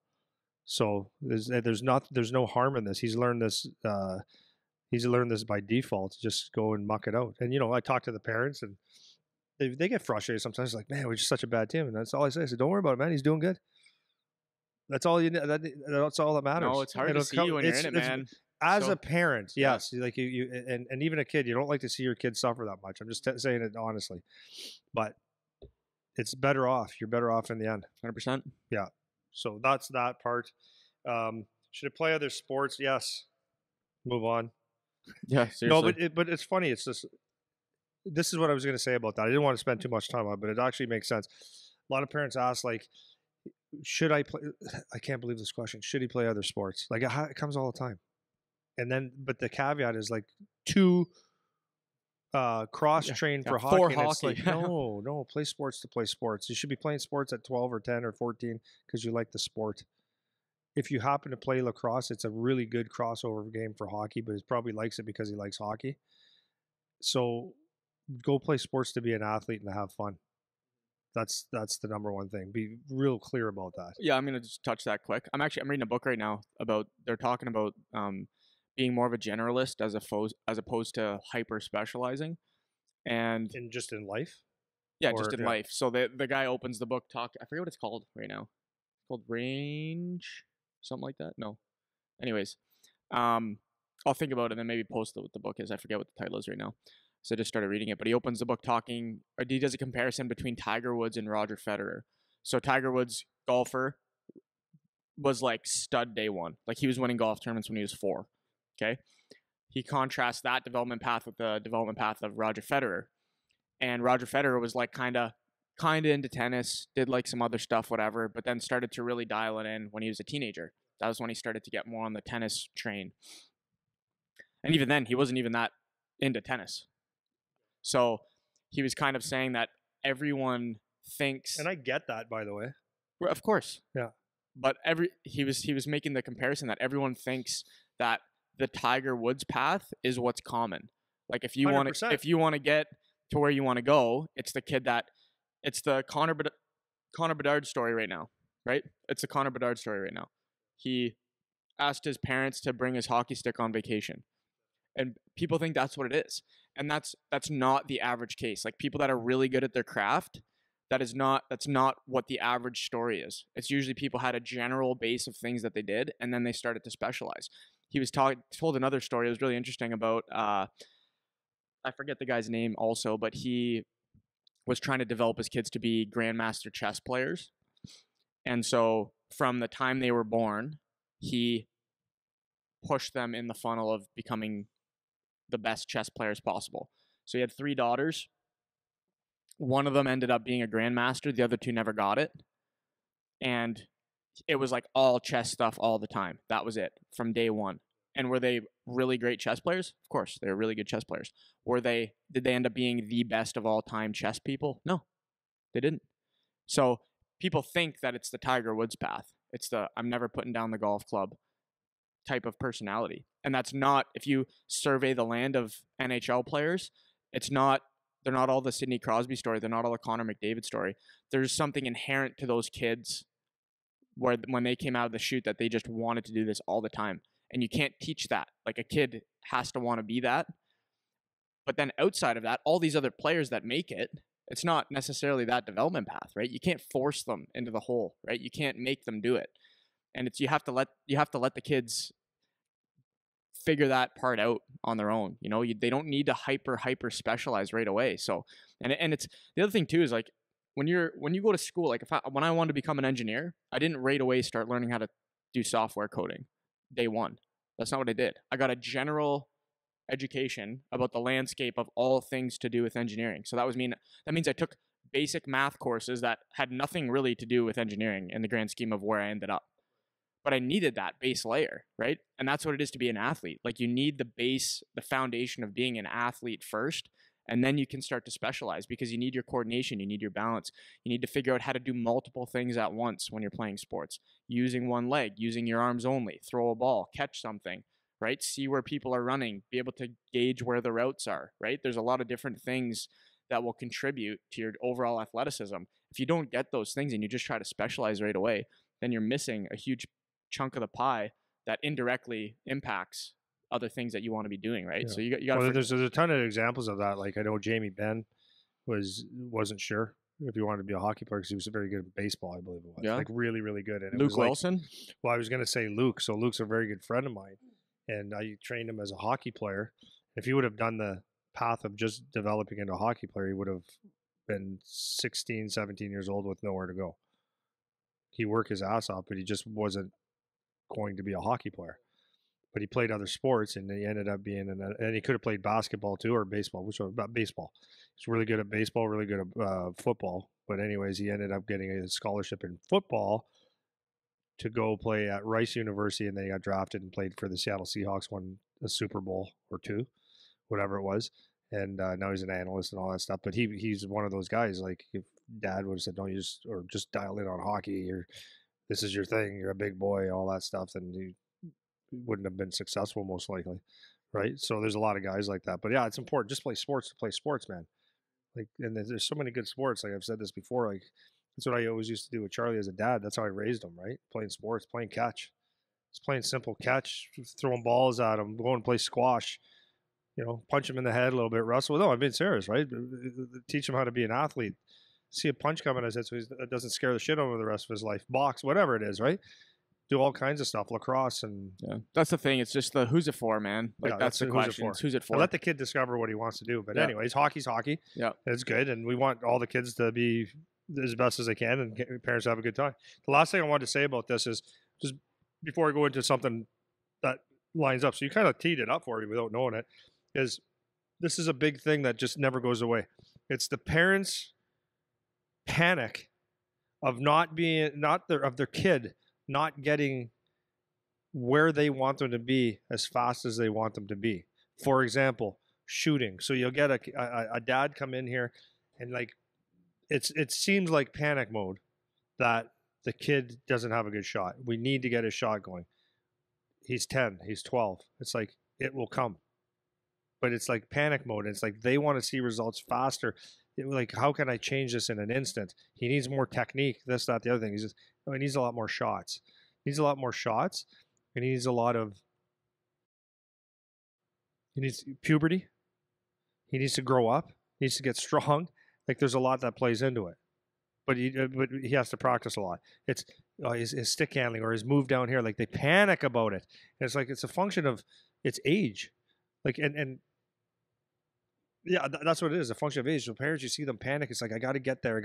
So there's no harm in this. He's learned this. He's learned this by default. Just go and muck it out. And I talk to the parents, and they get frustrated sometimes. Like, man, we're just such a bad team. And that's all I say. I said, don't worry about it, man. He's doing good. That's all that's all that matters. No, it's hard to see you when you're in it, man. As a parent, yes, like you and even a kid, you don't like to see your kid suffer that much. I'm just saying it honestly, but it's better off. You're better off in the end. 100%. Yeah. So that's that part. Should it play other sports? Yes. Move on. Yeah, seriously. No, but it's funny. It's just this is what I was going to say about that. I didn't want to spend too much time on it, but it actually makes sense. A lot of parents ask, like, should I play? I can't believe this question. Should he play other sports? Like, it comes all the time. And then, but the caveat is like 2 cross-train for hockey. For and it's hockey. like, no, play sports to play sports. You should be playing sports at 12 or 10 or 14 because you like the sport. If you happen to play lacrosse, it's a really good crossover game for hockey, but he probably likes it because he likes hockey. So go play sports to be an athlete and to have fun. That's the number one thing. Be real clear about that. Yeah, I'm gonna just touch that quick. I'm reading a book right now about they're talking about being more of a generalist as opposed to hyper specializing, and just in life. Yeah, just in life. So the guy opens the book I forget what it's called right now. It's called Range, something like that. No, anyways, I'll think about it and then maybe post what the book is. I forget what the title is right now. So I just started reading it, but he opens the book he does a comparison between Tiger Woods and Roger Federer. So Tiger Woods, golfer, was like stud day one. Like he was winning golf tournaments when he was 4. Okay. He contrasts that development path with the development path of Roger Federer. And Roger Federer was like kind of into tennis, did like some other stuff, whatever, but then started to really dial it in when he was a teenager. That was when he started to get more on the tennis train. And even then, he wasn't even that into tennis. So he was kind of saying that everyone thinks, and I get that, by the way. Of course, yeah. But he was making the comparison that everyone thinks that the Tiger Woods path is what's common. Like if you want to get to where you want to go, it's the Connor Bedard story right now, right? It's the Connor Bedard story right now. He asked his parents to bring his hockey stick on vacation. And people think that's what it is. And that's not the average case. Like people that are really good at their craft, that's not what the average story is. It's usually people had a general base of things that they did, and then they started to specialize. He was told another story. It was really interesting about, I forget the guy's name also, but he was trying to develop his kids to be grandmaster chess players. And so from the time they were born, he pushed them in the funnel of becoming the best chess players possible. So he had 3 daughters. One of them ended up being a grandmaster. The other 2 never got it. And it was like all chess stuff all the time. That was it from day one. And were they really great chess players? Of course, they were really good chess players. Did they end up being the best of all time chess people? No, they didn't. So people think that it's the Tiger Woods path. It's the I'm never putting down the golf club type of personality. And that's not, if you survey the land of NHL players, it's not, they're not all the Sidney Crosby story. They're not all the Connor McDavid story. There's something inherent to those kids where when they came out of the chute that they just wanted to do this all the time. And you can't teach that. Like, a kid has to want to be that. But then outside of that, all these other players that make it, it's not necessarily that development path, right? You can't force them into the hole, right? You can't make them do it. And it's you have to let the kids figure that part out on their own. You know, they don't need to hyper specialize right away. So, and it's the other thing too is like when you go to school, like when I wanted to become an engineer, I didn't right away start learning how to do software coding day one. That's not what I did. I got a general education about the landscape of all things to do with engineering. So that means I took basic math courses that had nothing really to do with engineering in the grand scheme of where I ended up. But I needed that base layer, right? And that's what it is to be an athlete. Like, you need the base, the foundation of being an athlete first, and then you can start to specialize because you need your coordination, you need your balance. You need to figure out how to do multiple things at once when you're playing sports. Using one leg, using your arms only, throw a ball, catch something, right? See where people are running, be able to gauge where the routes are, right? There's a lot of different things that will contribute to your overall athleticism. If you don't get those things and you just try to specialize right away, then you're missing a huge chunk of the pie that indirectly impacts other things that you want to be doing, right? Yeah. So you got. Well, there's a ton of examples of that. Like, I know Jamie Benn wasn't sure if he wanted to be a hockey player because he was very good at baseball, I believe it was. Yeah. Like, really, really good. And Luke Wilson. Well, I was going to say Luke. So Luke's a very good friend of mine, and I trained him as a hockey player. If he would have done the path of just developing into a hockey player, he would have been 16, 17 years old with nowhere to go. He worked his ass off, but he just wasn't going to be a hockey player. But he played other sports, and he ended up being and he could have played basketball too, or baseball. Which was about baseball. He's really good at baseball, really good at football. But anyways, he ended up getting a scholarship in football to go play at Rice University, and then he got drafted and played for the Seattle Seahawks, won a Super Bowl or two, whatever it was. And now he's an analyst and all that stuff. But he's one of those guys. Like, if Dad would have said, "Don't just dial in on hockey," or "This is your thing, you're a big boy," all that stuff, then he wouldn't have been successful most likely, right? So there's a lot of guys like that. But yeah, it's important. Just play sports to play sports, man. Like, and there's so many good sports. Like, I've said this before. Like, that's what I always used to do with Charlie as a dad. That's how I raised him, right? Playing sports, playing catch. Just playing simple catch, throwing balls at him, go and play squash. You know, punch him in the head a little bit, wrestle. No, I'm being serious, right? Teach him how to be an athlete. See a punch coming at his head so it doesn't scare the shit out of him the rest of his life. Box, whatever it is, right? Do all kinds of stuff, lacrosse, and yeah, that's the thing. It's just the who's it for, man. Like, that's the question. Who's it for? I'll let the kid discover what he wants to do. But anyways, hockey's hockey. Yeah, it's good, and we want all the kids to be as best as they can, and parents have a good time. The last thing I wanted to say about this is just before I go into something that lines up. So you kind of teed it up for me without knowing it. Is this is a big thing that just never goes away. It's the parents' panic of of their kid not getting where they want them to be as fast as they want them to be. For example, shooting. So you'll get a dad come in here and, like, it seems like panic mode that the kid doesn't have a good shot. We need to get his shot going. He's 10, he's 12. It's like, it will come. But it's like panic mode. It's like they want to see results faster. Like, how can I change this in an instant? He needs more technique, this, that, the other thing. He needs a lot more shots. He needs a lot more shots, and he needs he needs puberty. He needs to grow up. He needs to get strong. Like, there's a lot that plays into it. But he has to practice a lot. It's his stick handling or his move down here. Like, they panic about it. And it's like, it's a function of its age. Like, and yeah, that's what it is, a function of age. So parents, you see them panic. It's like, I got to get there.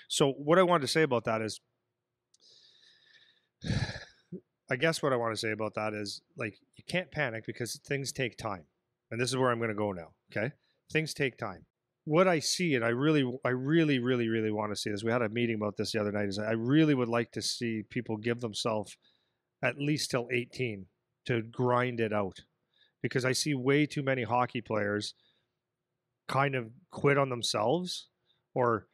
So what I wanted to say about that is, I guess what I want to say about that is, like, you can't panic because things take time. And this is where I'm going to go now, okay? Things take time. What I see, and I really want to see this. We had a meeting about this the other night. Is I really would like to see people give themselves at least till 18 to grind it out. Because I see way too many hockey players kind of quit on themselves or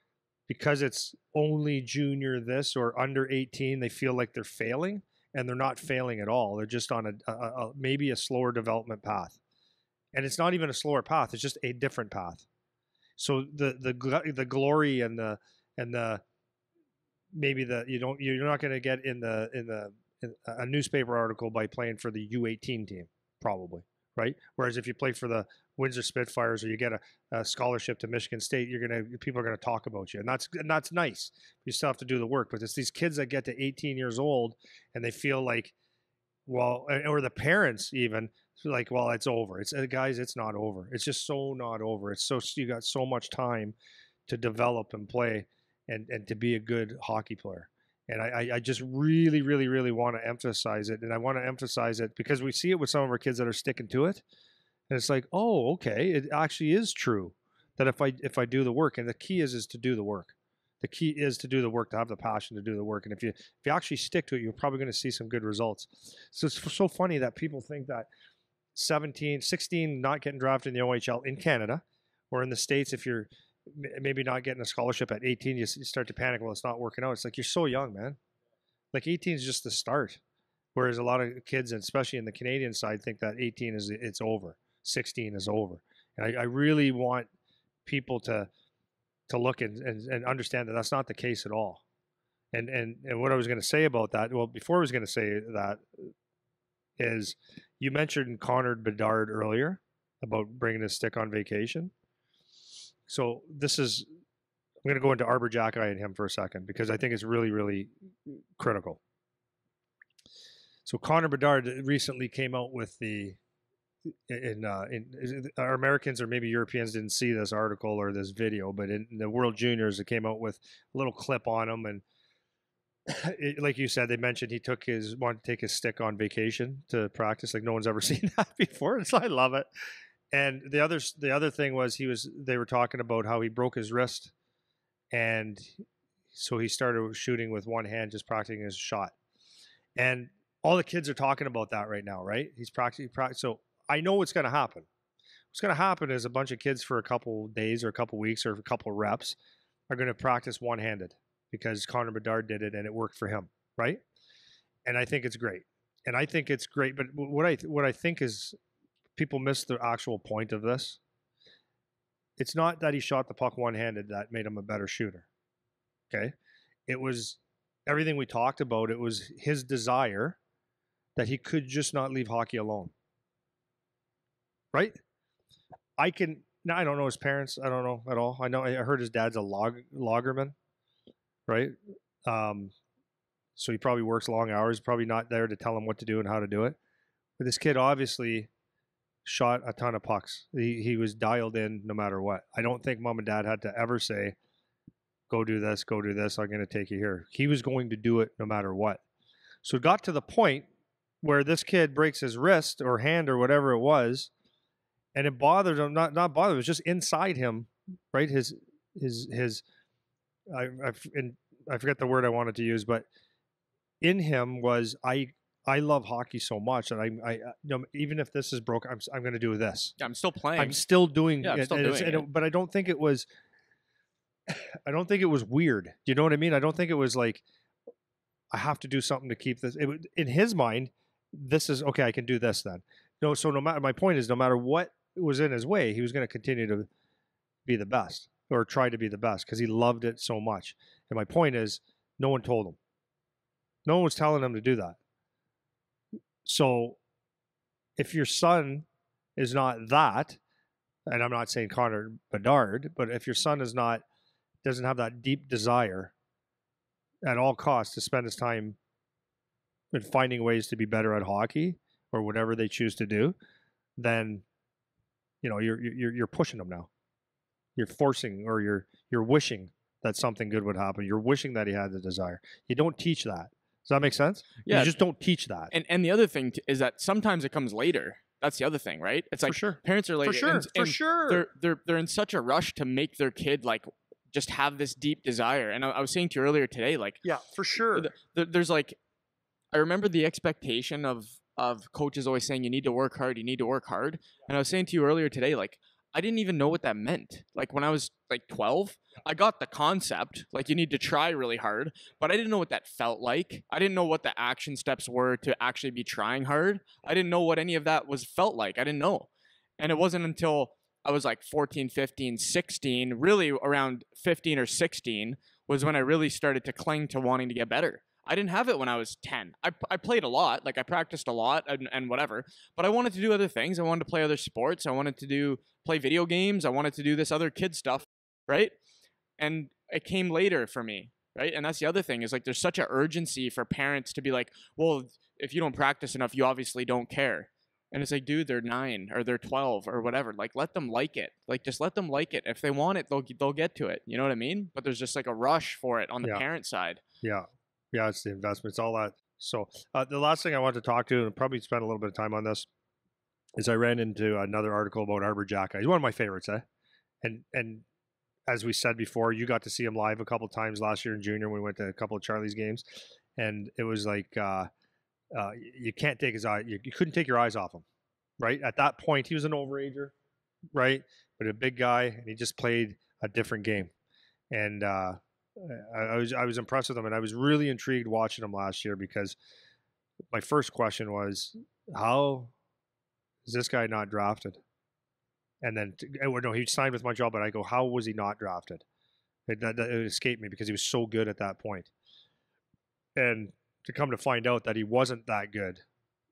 because it's only junior this or under 18, they feel like they're failing, and they're not failing at all. They're just on a maybe a slower development path. And it's not even a slower path, it's just a different path. So the glory and the maybe you're not going to get in a newspaper article by playing for the U18 team, probably, right? Whereas if you play for the Windsor Spitfires or you get a scholarship to Michigan State, people are gonna talk about you, and that's nice. You still have to do the work, but it's these kids that get to 18 years old and they feel like, well, or the parents even like, well, it's over. It's guys, it's not over. It's just so not over. It's so you got so much time to develop and play and to be a good hockey player. And I just really, really, really want to emphasize it. And I want to emphasize it because we see it with some of our kids that are sticking to it. And it's like, oh, okay, it actually is true that if I do the work, and the key is to do the work. The key is to do the work, to have the passion to do the work. And if you actually stick to it, you're probably going to see some good results. So it's so funny that people think that 17, 16 not getting drafted in the OHL in Canada, or in the States, if you're maybe not getting a scholarship at 18, you start to panic. Well, it's not working out. It's like, you're so young, man. Like 18 is just the start. Whereas a lot of kids, and especially in the Canadian side, think that 18 it's over. 16 is over. And I really want people to look and understand that that's not the case at all. And what I was going to say about that, well, before I was going to say that, is you mentioned Connor Bedard earlier about bringing his stick on vacation. So I'm going to go into Arbor Jackeye and him for a second because I think it's really, really critical. So Connor Bedard recently came out with our Americans or maybe Europeans didn't see this article or this video, but in the World Juniors, it came out with a little clip on him. And like you said, they mentioned he wanted to take his stick on vacation to practice. Like no one's ever seen that before. So I love it. And the other thing was they were talking about how he broke his wrist, and so he started shooting with one hand, just practicing his shot. And all the kids are talking about that right now, right? He's practicing. So I know what's going to happen. What's going to happen is a bunch of kids for a couple days or a couple weeks or a couple reps are going to practice one-handed because Connor Bedard did it and it worked for him, right? And I think it's great. But what I think is people miss the actual point of this. It's not that he shot the puck one-handed that made him a better shooter. Okay? It was everything we talked about. It was his desire that he could just not leave hockey alone. Right? I don't know his parents. I don't know at all. I heard his dad's a loggerman. Right? So he probably works long hours, probably not there to tell him what to do and how to do it. But this kid obviously shot a ton of pucks. He was dialed in no matter what. I don't think mom and dad had to ever say, go do this, I'm going to take you here. He was going to do it no matter what. So it got to the point where this kid breaks his wrist or hand or whatever it was, and it bothered him, not bothered, it was just inside him, right? I forget the word I wanted to use, but in him was, I love hockey so much that I even if this is broken, I'm going to do this. Yeah, I'm still playing. I'm still doing it. I'm still doing it. But I don't think it was weird. Do you know what I mean? I don't think it was like, I have to do something to keep this. In his mind, this is okay. I can do this then. No, so no matter, my point is, no matter what was in his way, he was going to continue to be the best or try to be the best because he loved it so much. And my point is, no one told him. No one was telling him to do that. So if your son is not that, and I'm not saying Connor Bedard, but if your son doesn't have that deep desire at all costs to spend his time in finding ways to be better at hockey or whatever they choose to do, then you're pushing them now. You're forcing, or you're wishing that something good would happen. You're wishing that he had the desire. You don't teach that. Does that make sense? Yeah. You just don't teach that. And the other thing is that sometimes it comes later. That's the other thing, right? It's like, for sure, parents are later. For sure. They're in such a rush to make their kid like just have this deep desire. And I was saying to you earlier today, like, yeah, for sure. There's like, I remember the expectation of coaches always saying, you need to work hard. And I was saying to you earlier today, like, I didn't even know what that meant. Like when I was like 12, I got the concept, like you need to try really hard, but I didn't know what that felt like. I didn't know what the action steps were to actually be trying hard. I didn't know what any of that was felt like. I didn't know. And it wasn't until I was like 14, 15, 16, really around 15 or 16 was when I really started to cling to wanting to get better. I didn't have it when I was 10. I played a lot, like I practiced a lot and whatever, but I wanted to do other things. I wanted to play other sports. I wanted to play video games. I wanted to do this other kid stuff, right? And it came later for me, right? And that's the other thing is like there's such an urgency for parents to be like, well, if you don't practice enough, you obviously don't care. And it's like, dude, they're 9 or they're 12 or whatever. Like, let them like it. Like, just let them like it. If they want it, they'll get to it. You know what I mean? But there's just like a rush for it on the Yeah. parent side. Yeah. Yeah. It's the investment. It's all that. So the last thing I want to talk to, and probably spend a little bit of time on this, is I ran into another article about Arbor Jacka. He's one of my favorites, eh? And as we said before, you got to see him live a couple of times last year in junior when we went to a couple of Charlie's games, and it was like you can't take his eye. You couldn't take your eyes off him, right? At that point, he was an overager, right? But a big guy, and he just played a different game. And I was impressed with him, and I was really intrigued watching him last year because my first question was, how is this guy not drafted? And then, no, he signed with Montreal, but I go, how was he not drafted? It escaped me because he was so good at that point. And to come to find out that he wasn't that good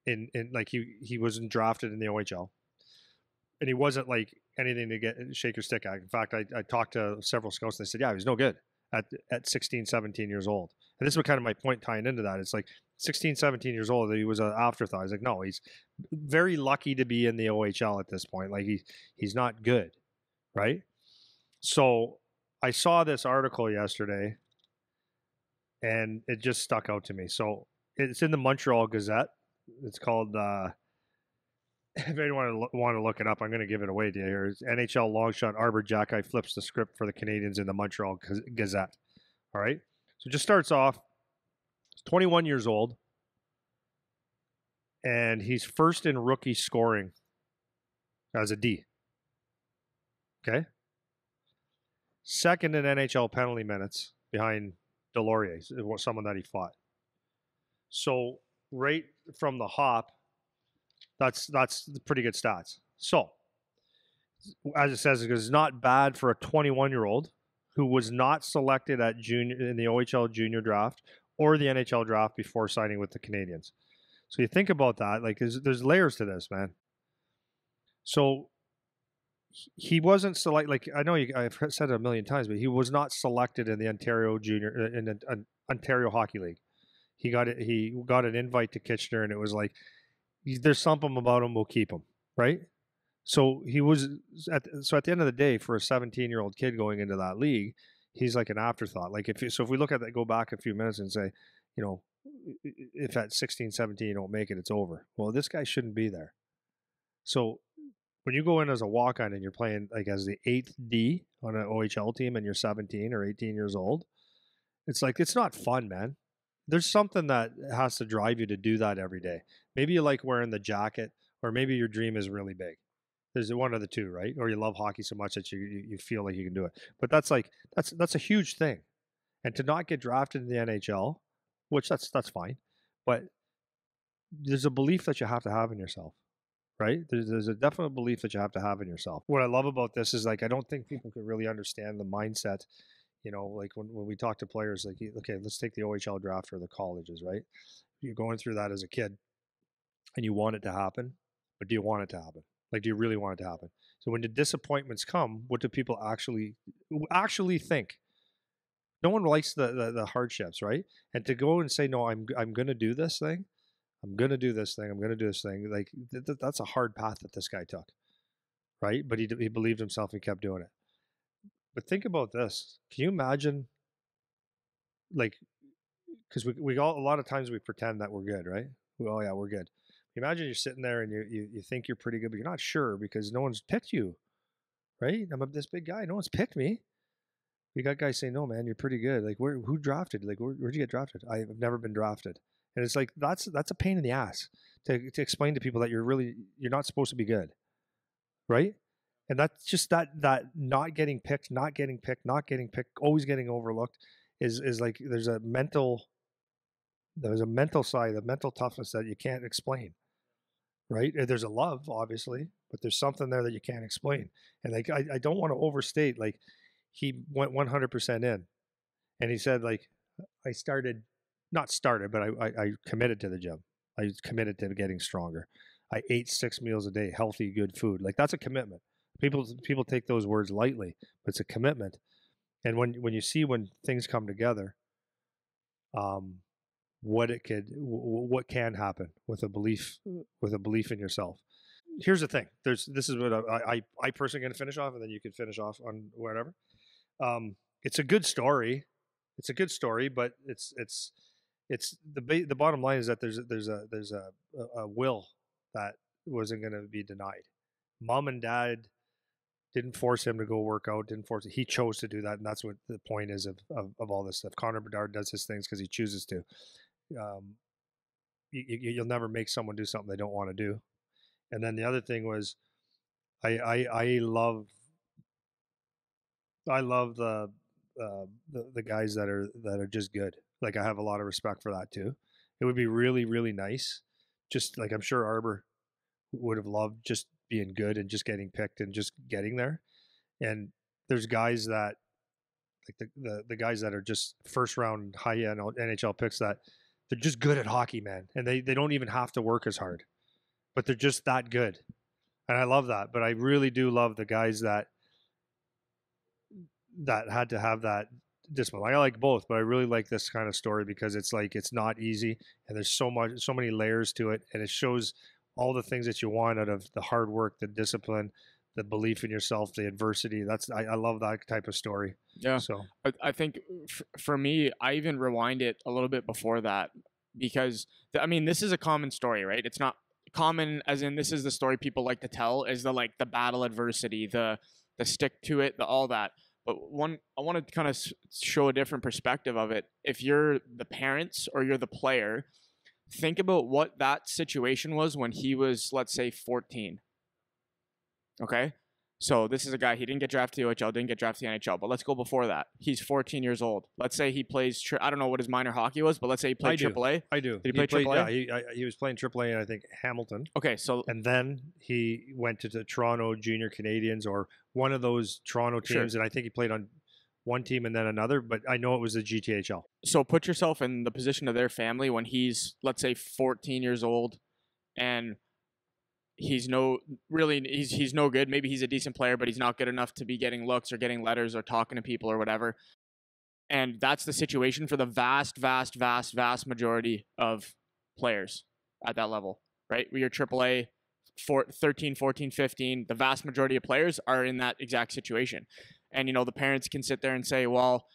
in like he wasn't drafted in the OHL. And he wasn't like anything to get shake your stick at. In fact, I talked to several scouts and they said, yeah, he was no good at 16, 17 years old. And this is what kind of my point tying into that. It's like 16, 17 years old, he was an afterthought. I was like, no, he's very lucky to be in the OHL at this point. Like he's not good, right? So I saw this article yesterday and it just stuck out to me. So it's in the Montreal Gazette. It's called if anyone want to look it up, I'm going to give it away to you here. It's NHL longshot Arbor Jacka flips the script for the Canadians in the Montreal Gazette. All right. So it just starts off, he's 21 years old, and he's first in rookie scoring as a D. Okay. Second in NHL penalty minutes behind Delorier, someone that he fought. So right from the hop, that's pretty good stats. So as it says, it's not bad for a 21-year-old who was not selected at junior in the OHL junior draft or the NHL draft before signing with the Canadians. So you think about that, like there's layers to this, man. So he wasn't selected. Like I know I've said it a million times, but he was not selected in the Ontario junior in the Ontario Hockey League. He got it. He got an invite to Kitchener, and it was like, there's something about him. We'll keep him, right? So he was at the end of the day, for a 17-year-old kid going into that league, he's like an afterthought. Like if we look at that, go back a few minutes and say, you know, if at 16, 17 you don't make it, it's over. Well, this guy shouldn't be there. So when you go in as a walk-on and you're playing like as the 8th D on an OHL team and you're 17 or 18 years old, it's like, it's not fun, man. There's something that has to drive you to do that every day. Maybe you like wearing the jacket, or maybe your dream is really big. There's one of the two, right? Or you love hockey so much that you feel like you can do it. But that's a huge thing. And to not get drafted in the NHL, which that's fine, but there's a belief that you have to have in yourself, right? There's a definite belief that you have to have in yourself. What I love about this is like I don't think people can really understand the mindset. You know, like when we talk to players, like, okay, let's take the OHL draft or the colleges, right? You're going through that as a kid and you want it to happen, but do you want it to happen? Like, do you really want it to happen? So when the disappointments come, what do people actually think? No one likes the hardships, right? And to go and say, no, I'm going to do this thing. I'm going to do this thing. I'm going to do this thing. Like that's a hard path that this guy took, right? But he believed himself and kept doing it. But think about this. Can you imagine, like, because we all, a lot of times we pretend that we're good, right? Oh yeah, we're good. Imagine you're sitting there and you think you're pretty good, but you're not sure because no one's picked you, right? I'm this big guy. No one's picked me. We got guys saying, no, man, you're pretty good. Like, who drafted? Like, where'd you get drafted? I've never been drafted. And it's like, that's a pain in the ass to explain to people that you're not supposed to be good, right? And that's just that not getting picked, always getting overlooked is like there's a mental side, a mental toughness that you can't explain, right? There's a love, obviously, but there's something there that you can't explain. And like I don't want to overstate, like he went 100% in, and he said like I started, not started, but I committed to the gym. I committed to getting stronger. I ate 6 meals a day, healthy, good food. Like that's a commitment. People take those words lightly, but it's a commitment. And when you see when things come together, what can happen with a belief in yourself. Here's the thing. This is what I personally going to finish off, and then you can finish off on whatever. It's a good story. It's a good story, but it's the bottom line is that there's a will that wasn't going to be denied. Mom and dad didn't force him to go work out. Didn't force it. He chose to do that, and that's what the point is of all this stuff. Connor Bedard does his things because he chooses to. You'll never make someone do something they don't want to do. And then the other thing was, I love the guys that are just good. Like I have a lot of respect for that too. It would be really, really nice. Just like I'm sure Arbor would have loved just being good and just getting picked and just getting there. And there's guys that like the guys that are just first round high end NHL picks that they're just good at hockey, man. And they don't even have to work as hard, but they're just that good. And I love that. But I really do love the guys that had to have that discipline. I like both, but I really like this kind of story because it's like it's not easy and there's so many layers to it, and it shows all the things that you want out of the hard work, the discipline, the belief in yourself, the adversity. I love that type of story. Yeah. So I think for me, I even rewind it a little bit before that because I mean, this is a common story, right? It's not common as in this is the story people like to tell is the battle adversity, the stick to it, all that. But I want to kind of show a different perspective of it. If you're the parents or you're the player, think about what that situation was when he was, let's say, 14. Okay? So this is a guy, he didn't get drafted to the OHL, didn't get drafted to the NHL, but let's go before that. He's 14 years old. Let's say he plays, I don't know what his minor hockey was, but let's say he played AAA. I do. Did he play AAA? Yeah, he was playing AAA in, I think, Hamilton. Okay, so... And then he went to the Toronto Junior Canadiens or one of those Toronto teams, and I think he played on one team and then another, but I know it was the GTHL. So put yourself in the position of their family when he's, let's say, 14 years old, and he's no good. Maybe he's a decent player, but he's not good enough to be getting looks or getting letters or talking to people or whatever. And that's the situation for the vast majority of players at that level, right? You're AAA, 13, 14, 15. The vast majority of players are in that exact situation. And, the parents can sit there and say, well,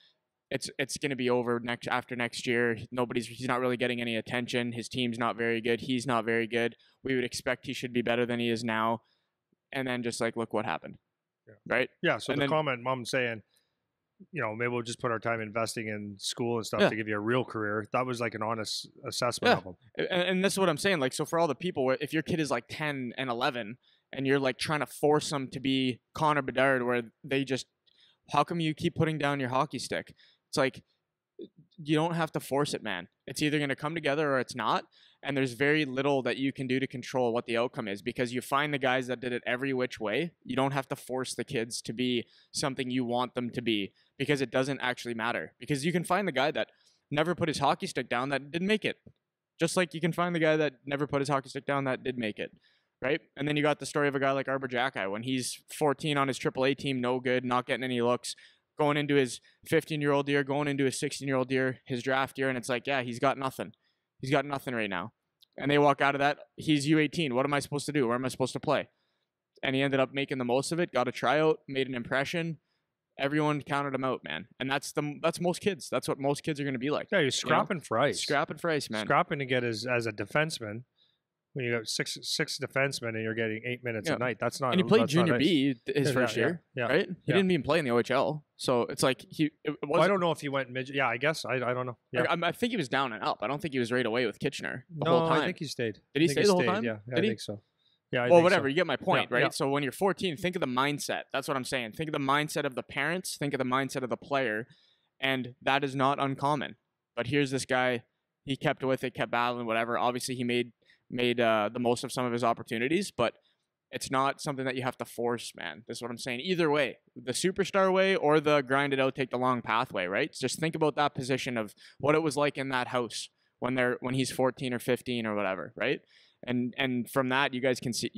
it's going to be over after next year. He's not really getting any attention. His team's not very good. He's not very good. We would expect he should be better than he is now. And then just look what happened. Yeah. Right? Yeah. So the comment mom saying, maybe we'll just put our time investing in school and stuff to give you a real career. That was like an honest assessment of him. And that's what I'm saying. So for all the people, if your kid is 10 and 11 and you're trying to force them to be Connor Bedard, where they just, how come you keep putting down your hockey stick? It's you don't have to force it, man. It's either going to come together or it's not. And there's very little that you can do to control what the outcome is because you find the guys that did it every which way. You don't have to force the kids to be something you want them to be because it doesn't actually matter. Because you can find the guy that never put his hockey stick down that didn't make it. Just like you can find the guy that never put his hockey stick down that did make it. Right? And then you got the story of a guy like Arbor Jacki when he's 14 on his AAA team, no good, not getting any looks, going into his 15-year-old year, going into his 16-year-old year, his draft year, and it's he's got nothing. He's got nothing right now. And they walk out of that, he's U18. What am I supposed to do? Where am I supposed to play? And he ended up making the most of it, got a tryout, made an impression. Everyone counted him out, man. And that's most kids. That's what most kids are going to be like. Yeah, you're scrapping for ice. Scrapping for ice, man. Scrapping to get as a defenseman. When you got six defensemen and you're getting 8 minutes a night, that's not. And he played junior B his first year, yeah, right? He didn't even play in the OHL, so it's I don't know if he went midget. Yeah, I guess I don't know. Yeah. I think he was down and up. I don't think he was right away with Kitchener the whole time. I think he stayed. Did he stay the whole time? Yeah, I think so. Yeah, I well, think whatever. so. You get my point, Yeah, right? yeah. So when you're 14, think of the mindset. That's what I'm saying. Think of the mindset of the parents. Think of the mindset of the player, and that is not uncommon. But here's this guy. He kept with it, kept battling, whatever. Obviously, he made the most of some of his opportunities, but it's not something that you have to force, man. This is what I'm saying. Either way, the superstar way or the grind it out, take the long pathway, right? Just think about that position of what it was like in that house when he's 14 or 15 or whatever, right? And from that, you guys can see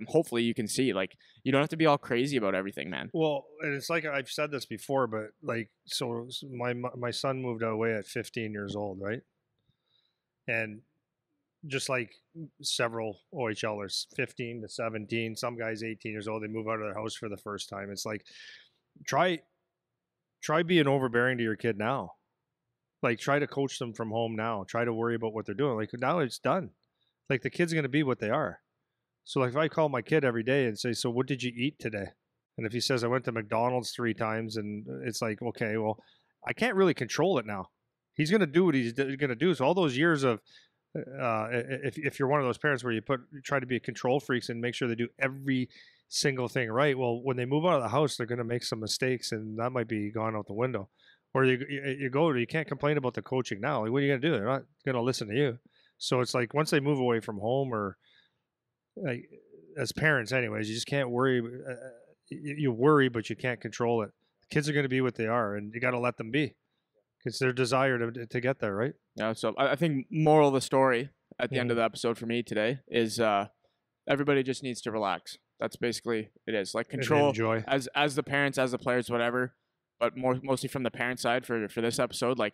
hopefully you can see, like, you don't have to be all crazy about everything, man. Well, and it's like I've said this before, but like, so my son moved away at 15 years old, right? And just like several OHLers, 15 to 17, some guys 18 years old, they move out of their house for the first time. It's like, try being overbearing to your kid now. Like, try to coach them from home now. Try to worry about what they're doing. Like, now it's done. Like, the kid's going to be what they are. So, like, if I call my kid every day and say, so what did you eat today? And if he says, I went to McDonald's 3 times, and it's like, okay, well, I can't really control it now. He's going to do what he's going to do. So all those years of, if you're one of those parents where you try to be a control freaks and make sure they do every single thing right, well, when they move out of the house, they're going to make some mistakes, and that might be gone out the window. Or you can't complain about the coaching now. Like, what are you going to do? They're not going to listen to you. So it's like, once they move away from home, or like, as parents anyways, you just can't worry. You worry, but you can't control it. Kids are going to be what they are, and you got to let them be. It's their desire to get there, right? Yeah, so I think moral of the story at the end of the episode for me today is everybody just needs to relax. That's basically it is. Like, control, enjoy. as the parents, as the players, whatever, but mostly from the parent side for this episode, like,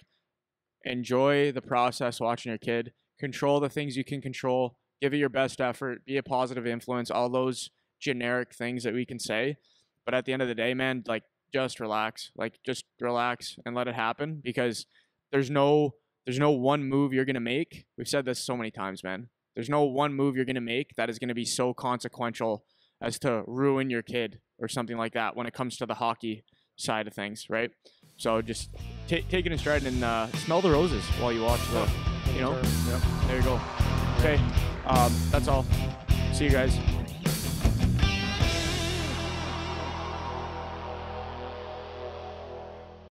enjoy the process watching your kid, control the things you can control, give it your best effort, be a positive influence, all those generic things that we can say. But at the end of the day, man, like, just relax. Like, just relax and let it happen, because there's no one move you're going to make. We've said this so many times, man. There's no one move you're going to make that is going to be so consequential as to ruin your kid or something like that when it comes to the hockey side of things, right? So just take it in stride and smell the roses while you watch the, Yep. there you go. Okay. That's all. See you guys.